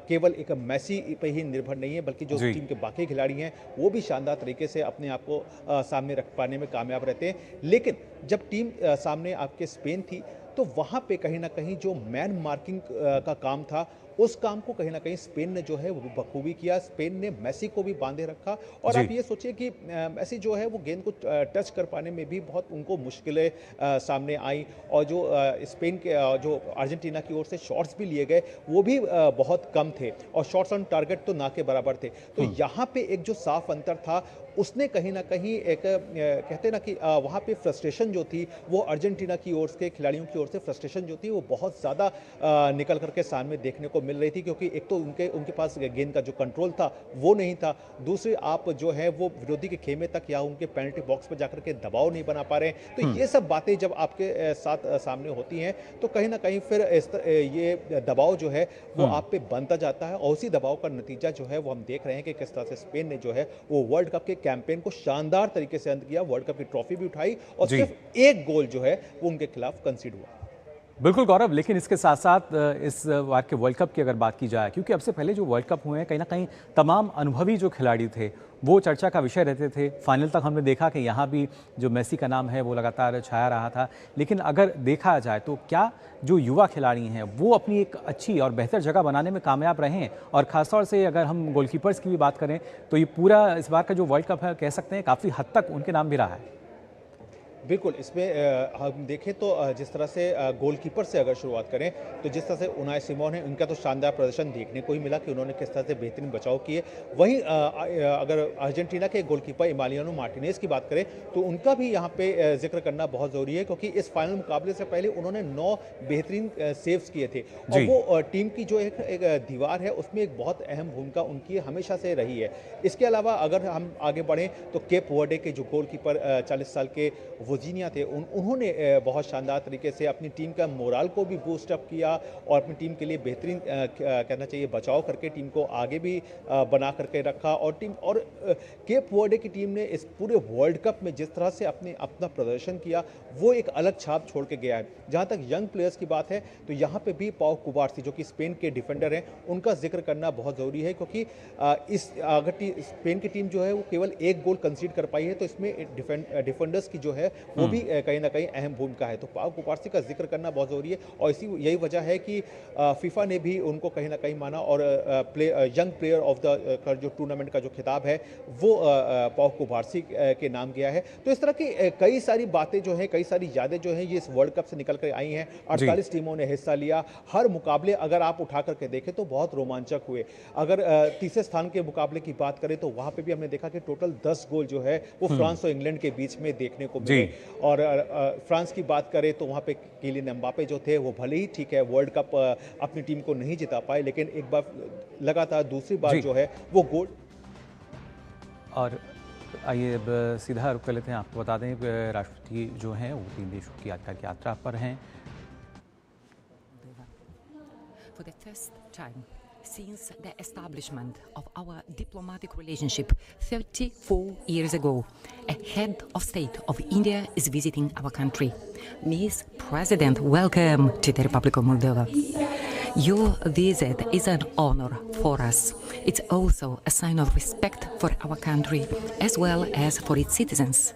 केवल एक मेसी पे ही निर्भर नहीं है, बल्कि जो टीम के बाकी खिलाड़ी हैं वो भी शानदार तरीके से अपने आप को सामने रख पाने में कामयाब रहते हैं। लेकिन जब टीम सामने आपके स्पेन थी तो वहाँ पे कहीं ना कहीं जो मैन मार्किंग का काम था, उस काम को कहीं ना कहीं स्पेन ने जो है वो बखूबी किया। स्पेन ने मेसी को भी बांधे रखा और आप ये सोचिए कि मेसी जो है वो गेंद को टच कर पाने में भी बहुत उनको मुश्किलें सामने आई, और जो स्पेन के जो अर्जेंटीना की ओर से शॉट्स भी लिए गए वो भी बहुत कम थे, और शॉट्स ऑन टारगेट तो ना के बराबर थे। तो यहाँ पे एक जो साफ अंतर था उसने कहीं ना कहीं एक कहते ना कि वहाँ पे फ्रस्ट्रेशन जो थी वो अर्जेंटीना की ओर से, खिलाड़ियों की ओर से फ्रस्ट्रेशन जो थी वो बहुत ज़्यादा निकल करके सामने देखने को मिल रही थी, क्योंकि एक तो उनके पास गेंद का जो कंट्रोल था वो नहीं था, दूसरी आप जो है वो विरोधी के खेमे तक या उनके पेनल्टी बॉक्स पर जाकर के दबाव नहीं बना पा रहे हैं। तो ये सब बातें जब आपके साथ सामने होती हैं तो कहीं ना कहीं फिर ये दबाव जो है वो आप पे बनता जाता है, और उसी दबाव का नतीजा जो है वो हम देख रहे हैं कि किस तरह से स्पेन ने जो है वो वर्ल्ड कप के कैंपेन को शानदार तरीके से अंत किया, वर्ल्ड कप की ट्रॉफी भी उठाई और सिर्फ एक गोल जो है वो उनके खिलाफ कंसीड हुआ। बिल्कुल गौरव, लेकिन इसके साथ साथ इस बार के वर्ल्ड कप की अगर बात की जाए, क्योंकि अब से पहले जो वर्ल्ड कप हुए हैं कहीं ना कहीं तमाम अनुभवी जो खिलाड़ी थे वो चर्चा का विषय रहते थे। फाइनल तक हमने देखा कि यहाँ भी जो मेसी का नाम है वो लगातार छाया रहा था, लेकिन अगर देखा जाए तो क्या जो युवा खिलाड़ी हैं वो अपनी एक अच्छी और बेहतर जगह बनाने में कामयाब रहे हैं? और ख़ासतौर से अगर हम गोलकीपर्स की भी बात करें तो ये पूरा इस बार का जो वर्ल्ड कप है कह सकते हैं काफ़ी हद तक उनके नाम भी रहा है। बिल्कुल, इसमें हम देखें तो जिस तरह से गोलकीपर से अगर शुरुआत करें तो जिस तरह से उनाय सिमोन है, उनका तो शानदार प्रदर्शन देखने को ही मिला कि उन्होंने किस तरह से बेहतरीन बचाव किए। वहीं अगर अर्जेंटीना के गोलकीपर इमालियानो मार्टिनेज की बात करें तो उनका भी यहाँ पे जिक्र करना बहुत ज़रूरी है, क्योंकि इस फाइनल मुकाबले से पहले उन्होंने 9 बेहतरीन सेव्स किए थे, और वो टीम की जो एक दीवार है उसमें एक बहुत अहम भूमिका उनकी हमेशा से रही है। इसके अलावा अगर हम आगे बढ़ें तो केप वर्डे के जो गोलकीपर 40 साल के वजीनिया थे, उन्होंने बहुत शानदार तरीके से अपनी टीम का मोराल को भी बूस्ट अप किया और अपनी टीम के लिए बेहतरीन कहना चाहिए बचाव करके टीम को आगे भी बना करके रखा। और केप वर्डे की टीम ने इस पूरे वर्ल्ड कप में जिस तरह से अपना प्रदर्शन किया वो एक अलग छाप छोड़ के गया है। जहाँ तक यंग प्लेयर्स की बात है तो यहाँ पे भी पाउ कुबार्सी जो कि स्पेन के डिफेंडर हैं, उनका जिक्र करना बहुत ज़रूरी है, क्योंकि अगर स्पेन की टीम जो है वो केवल एक गोल कंसीड कर पाई है तो इसमें डिफेंडर्स की जो है वो भी कहीं ना कहीं अहम भूमिका है। तो पाउ कुबार्सी का जिक्र करना बहुत ज़रूरी है, और यही वजह है कि फीफा ने भी उनको कहीं ना कहीं माना और यंग प्लेयर ऑफ द जो टूर्नामेंट का जो खिताब है वो पाउ कुबार्सी के नाम गया है। तो इस तरह की कई सारी बातें जो हैं, कई सारी यादें जो हैं ये इस वर्ल्ड कप से निकल कर आई हैं। 48 टीमों ने हिस्सा लिया, हर मुकाबले अगर आप उठा करके देखें तो बहुत रोमांचक हुए। अगर तीसरे स्थान के मुकाबले की बात करें तो वहाँ पर भी हमने देखा कि टोटल 10 गोल जो है वो फ्रांस और इंग्लैंड के बीच में देखने को मिले। और फ्रांस की बात करें तो वहाँ पे किलियन एम्बापे जो थे वो भले ही ठीक है वर्ल्ड कप अपनी टीम को नहीं जिता पाए, लेकिन एक बार लगातार दूसरी बार जो है वो गोल्ड। और आइए अब सीधा रुक कर लेते हैं। आपको बता दें राष्ट्रपति जो हैं वो 3 देशों की यात्रा पर हैं। For the first time since the establishment of our diplomatic relationship 34 years ago, a head of state of India is visiting our country. Ms. President, welcome to the Republic of Moldova. Your visit is an honor for us. It's also a sign of respect for our country as well as for its citizens.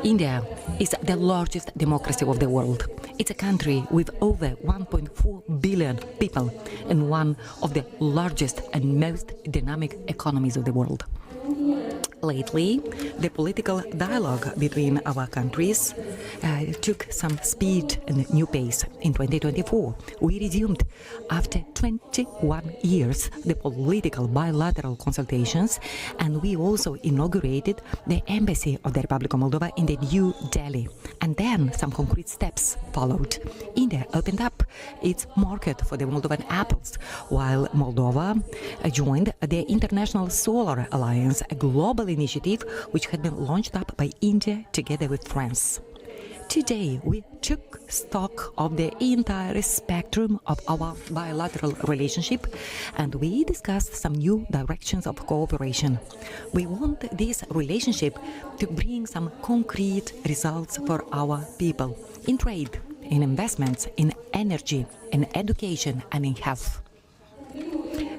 India is the largest democracy of the world. It's a country with over 1.4 billion people and one of the largest and most dynamic economies of the world. lately, the political dialogue between our countries took some speed and new pace. In 2024, we resumed, after 21 years, the political bilateral consultations, and we also inaugurated the embassy of the Republic of Moldova in the New Delhi. And then some concrete steps followed. India opened up its market for the Moldovan apples, while Moldova joined the International Solar Alliance, a global initiative which had been launched up by India together with France. Today, we took stock of the entire spectrum of our bilateral relationship, and we discussed some new directions of cooperation. We want this relationship to bring some concrete results for our people in trade, in investments, in energy, in education, and in health.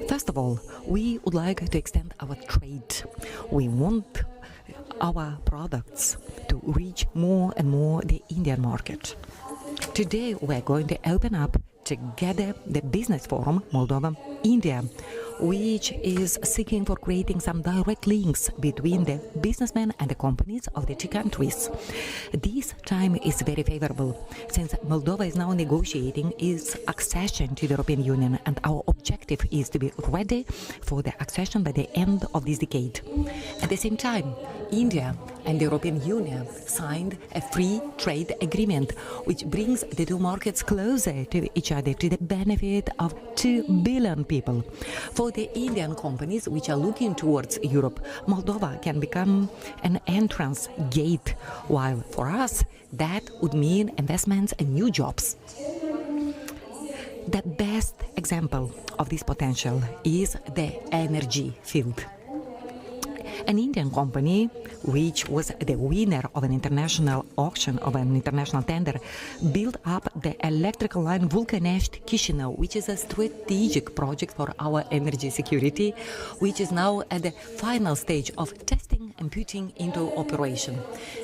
First of all, we would like to extend our trade. We want our products to reach more and more the Indian market. Today, we're going to open up together the business forum Moldova-India, which is seeking for creating some direct links between the businessmen and the companies of the two countries. This time is very favorable, since Moldova is now negotiating its accession to the European Union, and our objective is to be ready for the accession by the end of this decade. At the same time, India and the European Union signed a free trade agreement, which brings the two markets closer to each other to the benefit of 2 billion people. For the Indian companies which are looking towards Europe, Moldova can become an entrance gate, while for us that would mean investments and new jobs. The best example of this potential is the energy field. An Indian company, which was the winner of an international auction, of an international tender, built up the electrical line Vulcanești-Chișinău, which is a strategic project for our energy security, which is now at the final stage of testing and putting into operation.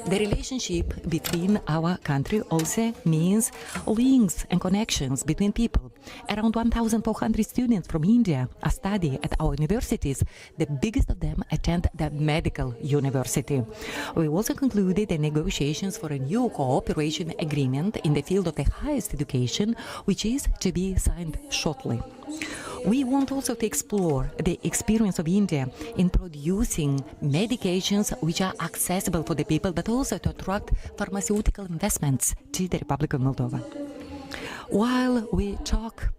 The relationship between our country also means links and connections between people. Around 1,400 students from India are studying at our universities. The biggest of them attend the medical university. We also concluded the negotiations for a new cooperation agreement in the field of the highest education, which is to be signed shortly. We want also to explore the experience of India in producing medications which are accessible for the people, but also to attract pharmaceutical investments to the Republic of Moldova. While we talk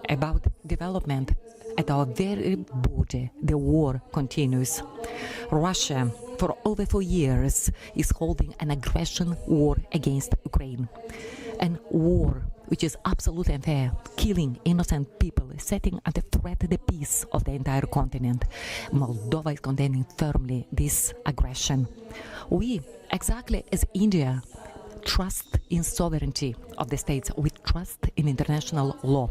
about development, at our very border, the war continues. Russia, for over 4 years, is holding an aggression war against Ukraine. An war which is absolutely unfair, killing innocent people, setting under threat the peace of the entire continent. Moldova is condemning firmly this aggression. We, exactly as India, trust in sovereignty of the states. We trust in international law.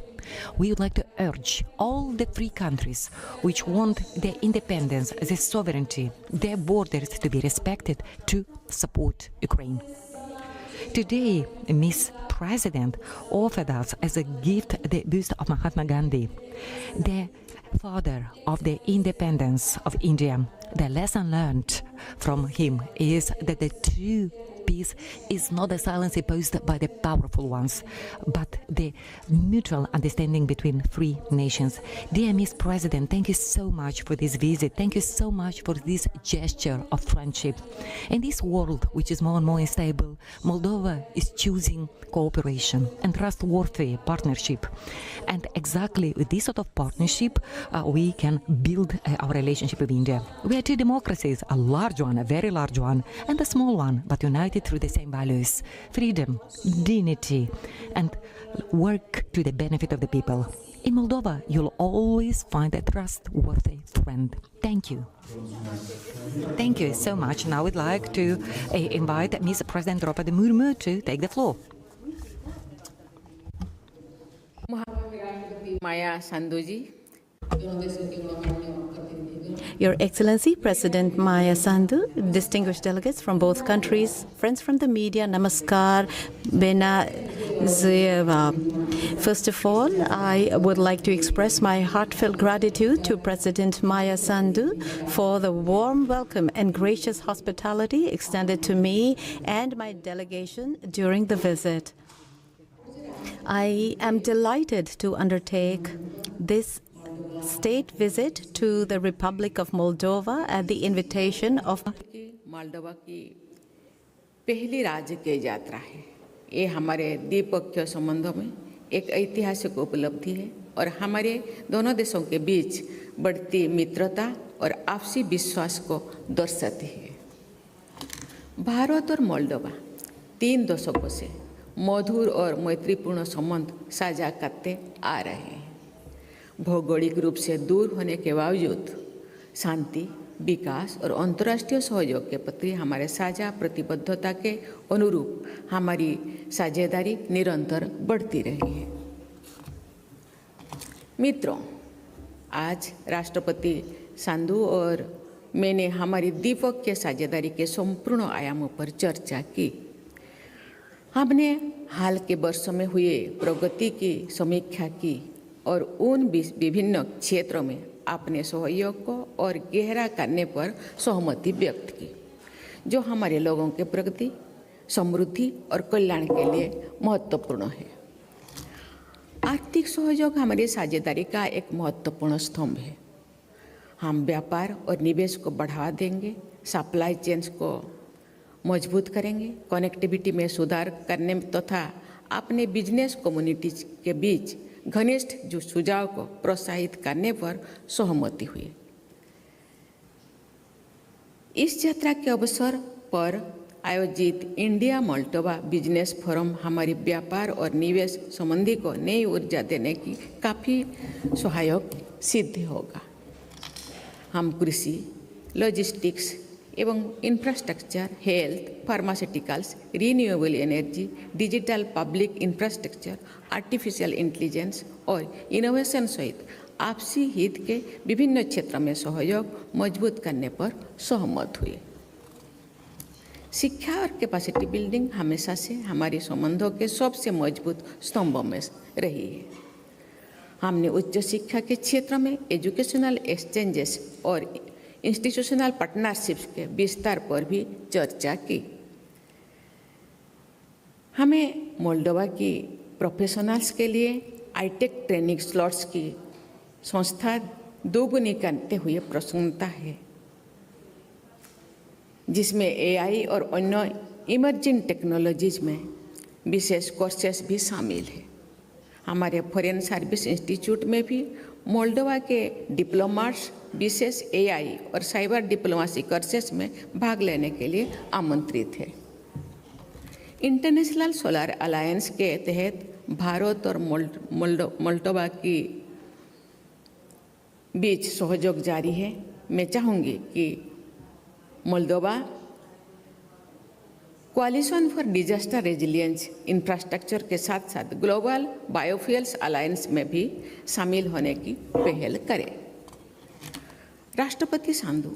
We would like to urge all the free countries which want their independence, their sovereignty, their borders to be respected, to support Ukraine. Today, Ms. President offered us as a gift the buste of Mahatma Gandhi, the father of the independence of India. The lesson learned from him is that the true peace is not the silence imposed by the powerful ones, but the mutual understanding between free nations. Dear Ms. President, thank you so much for this visit. Thank you so much for this gesture of friendship. In this world, which is more and more unstable, Moldova is choosing cooperation and trustworthy partnership. And exactly with this sort of partnership, we can build our relationship with India. We are two democracies, a large one, a very large one, and a small one, but united through the same values: freedom, dignity, and work to the benefit of the people. In Moldova, you'll always find a trustworthy friend. Thank you. Thank you so much. Now I'd like to invite Ms. President Draupadi Murmu to take the floor. Maya Sandoji. Your Excellency, President Maya Sandu, distinguished delegates from both countries, friends from the media, namaskar, bena zeva. First of all, I would like to express my heartfelt gratitude to President Maya Sandu for the warm welcome and gracious hospitality extended to me and my delegation during the visit. I am delighted to undertake this state visit to the Republic of Moldova at the invitation of Moldova की पहली राजकीय यात्रा है। ये हमारे द्विपक्षीय संबंधों में एक ऐतिहासिक उपलब्धि है और हमारे दोनों देशों के बीच बढ़ती मित्रता और आपसी विश्वास को दर्शाती है। भारत और मोल्डोवा 3 दशकों से मधुर और मैत्रीपूर्ण संबंध साझा करते आ रहे हैं। भौगोलिक रूप से दूर होने के बावजूद शांति, विकास और अंतर्राष्ट्रीय सहयोग के प्रति हमारे साझा प्रतिबद्धता के अनुरूप हमारी साझेदारी निरंतर बढ़ती रही है। मित्रों, आज राष्ट्रपति संधू और मैंने हमारी द्विपक्षीय साझेदारी के संपूर्ण आयामों पर चर्चा की। हमने हाल के वर्षों में हुए प्रगति की समीक्षा की और उन विभिन्न क्षेत्रों में अपने सहयोग को और गहरा करने पर सहमति व्यक्त की, जो हमारे लोगों के प्रगति, समृद्धि और कल्याण के लिए महत्वपूर्ण है। आर्थिक सहयोग हमारी साझेदारी का एक महत्वपूर्ण स्तंभ है। हम व्यापार और निवेश को बढ़ावा देंगे, सप्लाई चेन्स को मजबूत करेंगे, कनेक्टिविटी में सुधार करने तथा अपने बिजनेस कम्युनिटीज के बीच घनिष्ठ जो सुझाव को प्रोत्साहित करने पर सहमति हुई। इस यात्रा के अवसर पर आयोजित इंडिया मोल्डोवा बिजनेस फोरम हमारी व्यापार और निवेश संबंधी को नई ऊर्जा देने की काफ़ी सहायक सिद्ध होगा। हम कृषि, लॉजिस्टिक्स एवं infrastructure, health, pharmaceuticals, renewable energy, digital public infrastructure, artificial intelligence और इनोवेशन सहित आपसी हित के विभिन्न क्षेत्रों में सहयोग मजबूत करने पर सहमत हुए। शिक्षा और कैपेसिटी बिल्डिंग हमेशा से हमारे संबंधों के सबसे मजबूत स्तंभों में रही है। हमने उच्च शिक्षा के क्षेत्र में एजुकेशनल एक्सचेंजेस और इंस्टीट्यूशनल पार्टनरशिप्स के विस्तार पर भी चर्चा की। हमें मोल्डोवा की प्रोफेशनल्स के लिए हाईटेक ट्रेनिंग स्लॉट्स की संस्था दोगुनी करते हुए प्रसन्नता है, जिसमें एआई और अन्य इमर्जिंग टेक्नोलॉजीज में विशेष कोर्सेस भी शामिल है। हमारे फॉरेन सर्विस इंस्टीट्यूट में भी मोल्डोवा के डिप्लोमाट्स विशेष एआई और साइबर डिप्लोमेसी कोर्सेस में भाग लेने के लिए आमंत्रित है। इंटरनेशनल सोलर अलायंस के तहत भारत और मोल्डोवा की बीच सहयोग जारी है। मैं चाहूँगी कि Moldova कोalition for disaster resilience infrastructure के साथ साथ ग्लोबल बायोफ्यूल्स अलायंस में भी शामिल होने की पहल करे। राष्ट्रपति संधू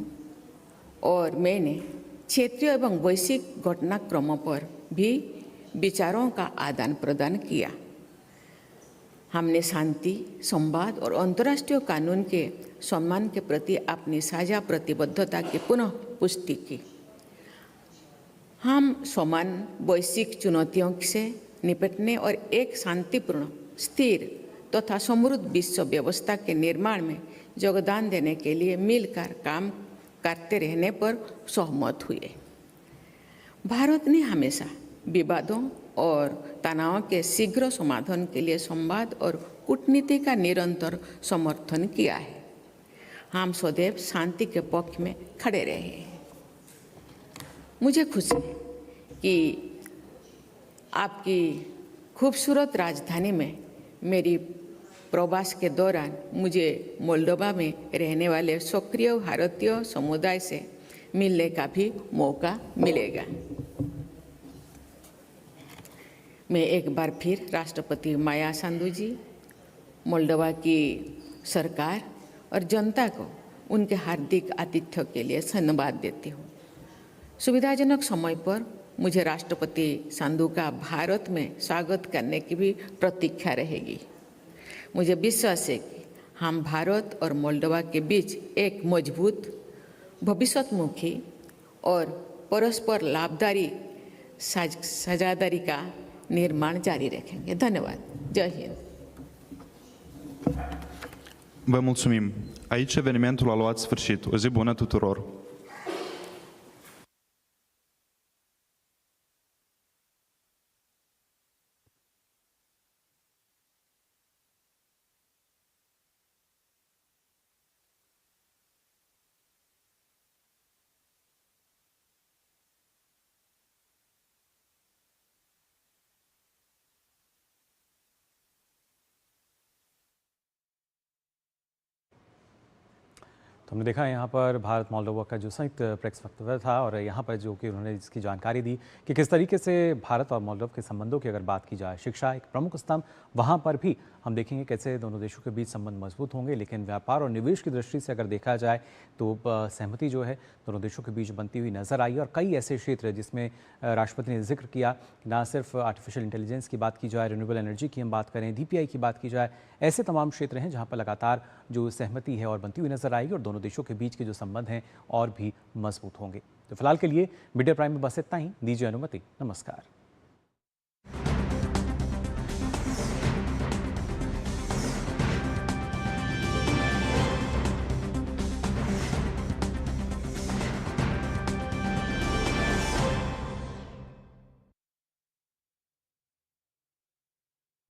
और मैंने क्षेत्रीय एवं वैश्विक घटनाक्रमों पर भी विचारों का आदान प्रदान किया। हमने शांति, संवाद और अंतर्राष्ट्रीय कानून के सम्मान के प्रति अपनी साझा प्रतिबद्धता की पुनः पुष्टि की। हम समान वैश्विक चुनौतियों से निपटने और एक शांतिपूर्ण, स्थिर तथा समृद्ध विश्व व्यवस्था के निर्माण में योगदान देने के लिए मिलकर काम करते रहने पर सहमत हुए। भारत ने हमेशा विवादों और तनाव के शीघ्र समाधान के लिए संवाद और कूटनीति का निरंतर समर्थन किया है। हम सदैव शांति के पक्ष में खड़े रहे हैं। मुझे खुशी है कि आपकी खूबसूरत राजधानी में मेरी प्रवास के दौरान मुझे मोल्डोवा में रहने वाले सक्रिय भारतीय समुदाय से मिलने का भी मौका मिलेगा। मैं एक बार फिर राष्ट्रपति माया संधू जी, मोल्डोवा की सरकार और जनता को उनके हार्दिक आतिथ्य के लिए धन्यवाद देती हूँ। सुविधाजनक समय पर मुझे राष्ट्रपति संधू का भारत में स्वागत करने की भी प्रतीक्षा रहेगी। मुझे विश्वास है कि हम भारत और मोल्डोवा के बीच एक मजबूत, भविष्योन्मुखी और परस्पर लाभकारी साझेदारी का निर्माण जारी रखेंगे। धन्यवाद। जय Hind. Vă mulțumim. Aici evenimentul a luat sfârșit. O zi bună tuturor! तो हमने देखा यहाँ पर भारत मोल्डोवा का जो संयुक्त प्रेस वक्तव्य था और यहाँ पर जो कि उन्होंने इसकी जानकारी दी कि किस तरीके से भारत और मोल्डोवा के संबंधों की अगर बात की जाए, शिक्षा एक प्रमुख स्तंभ, वहाँ पर भी हम देखेंगे कैसे दोनों देशों के बीच संबंध मजबूत होंगे। लेकिन व्यापार और निवेश की दृष्टि से अगर देखा जाए तो सहमति जो है दोनों देशों के बीच बनती हुई नजर आई। और कई ऐसे क्षेत्र जिसमें राष्ट्रपति ने जिक्र किया, ना सिर्फ आर्टिफिशियल इंटेलिजेंस की बात की जाए, रिन्यूएबल एनर्जी की हम बात करें, DPI की बात की जाए, ऐसे तमाम क्षेत्र हैं जहाँ पर लगातार जो सहमति है और बनती हुई नजर आएगी और दोनों देशों के बीच के जो संबंध हैं और भी मजबूत होंगे। तो फिलहाल के लिए मीडिया प्राइम में बस इतना ही। दीजिए अनुमति। नमस्कार।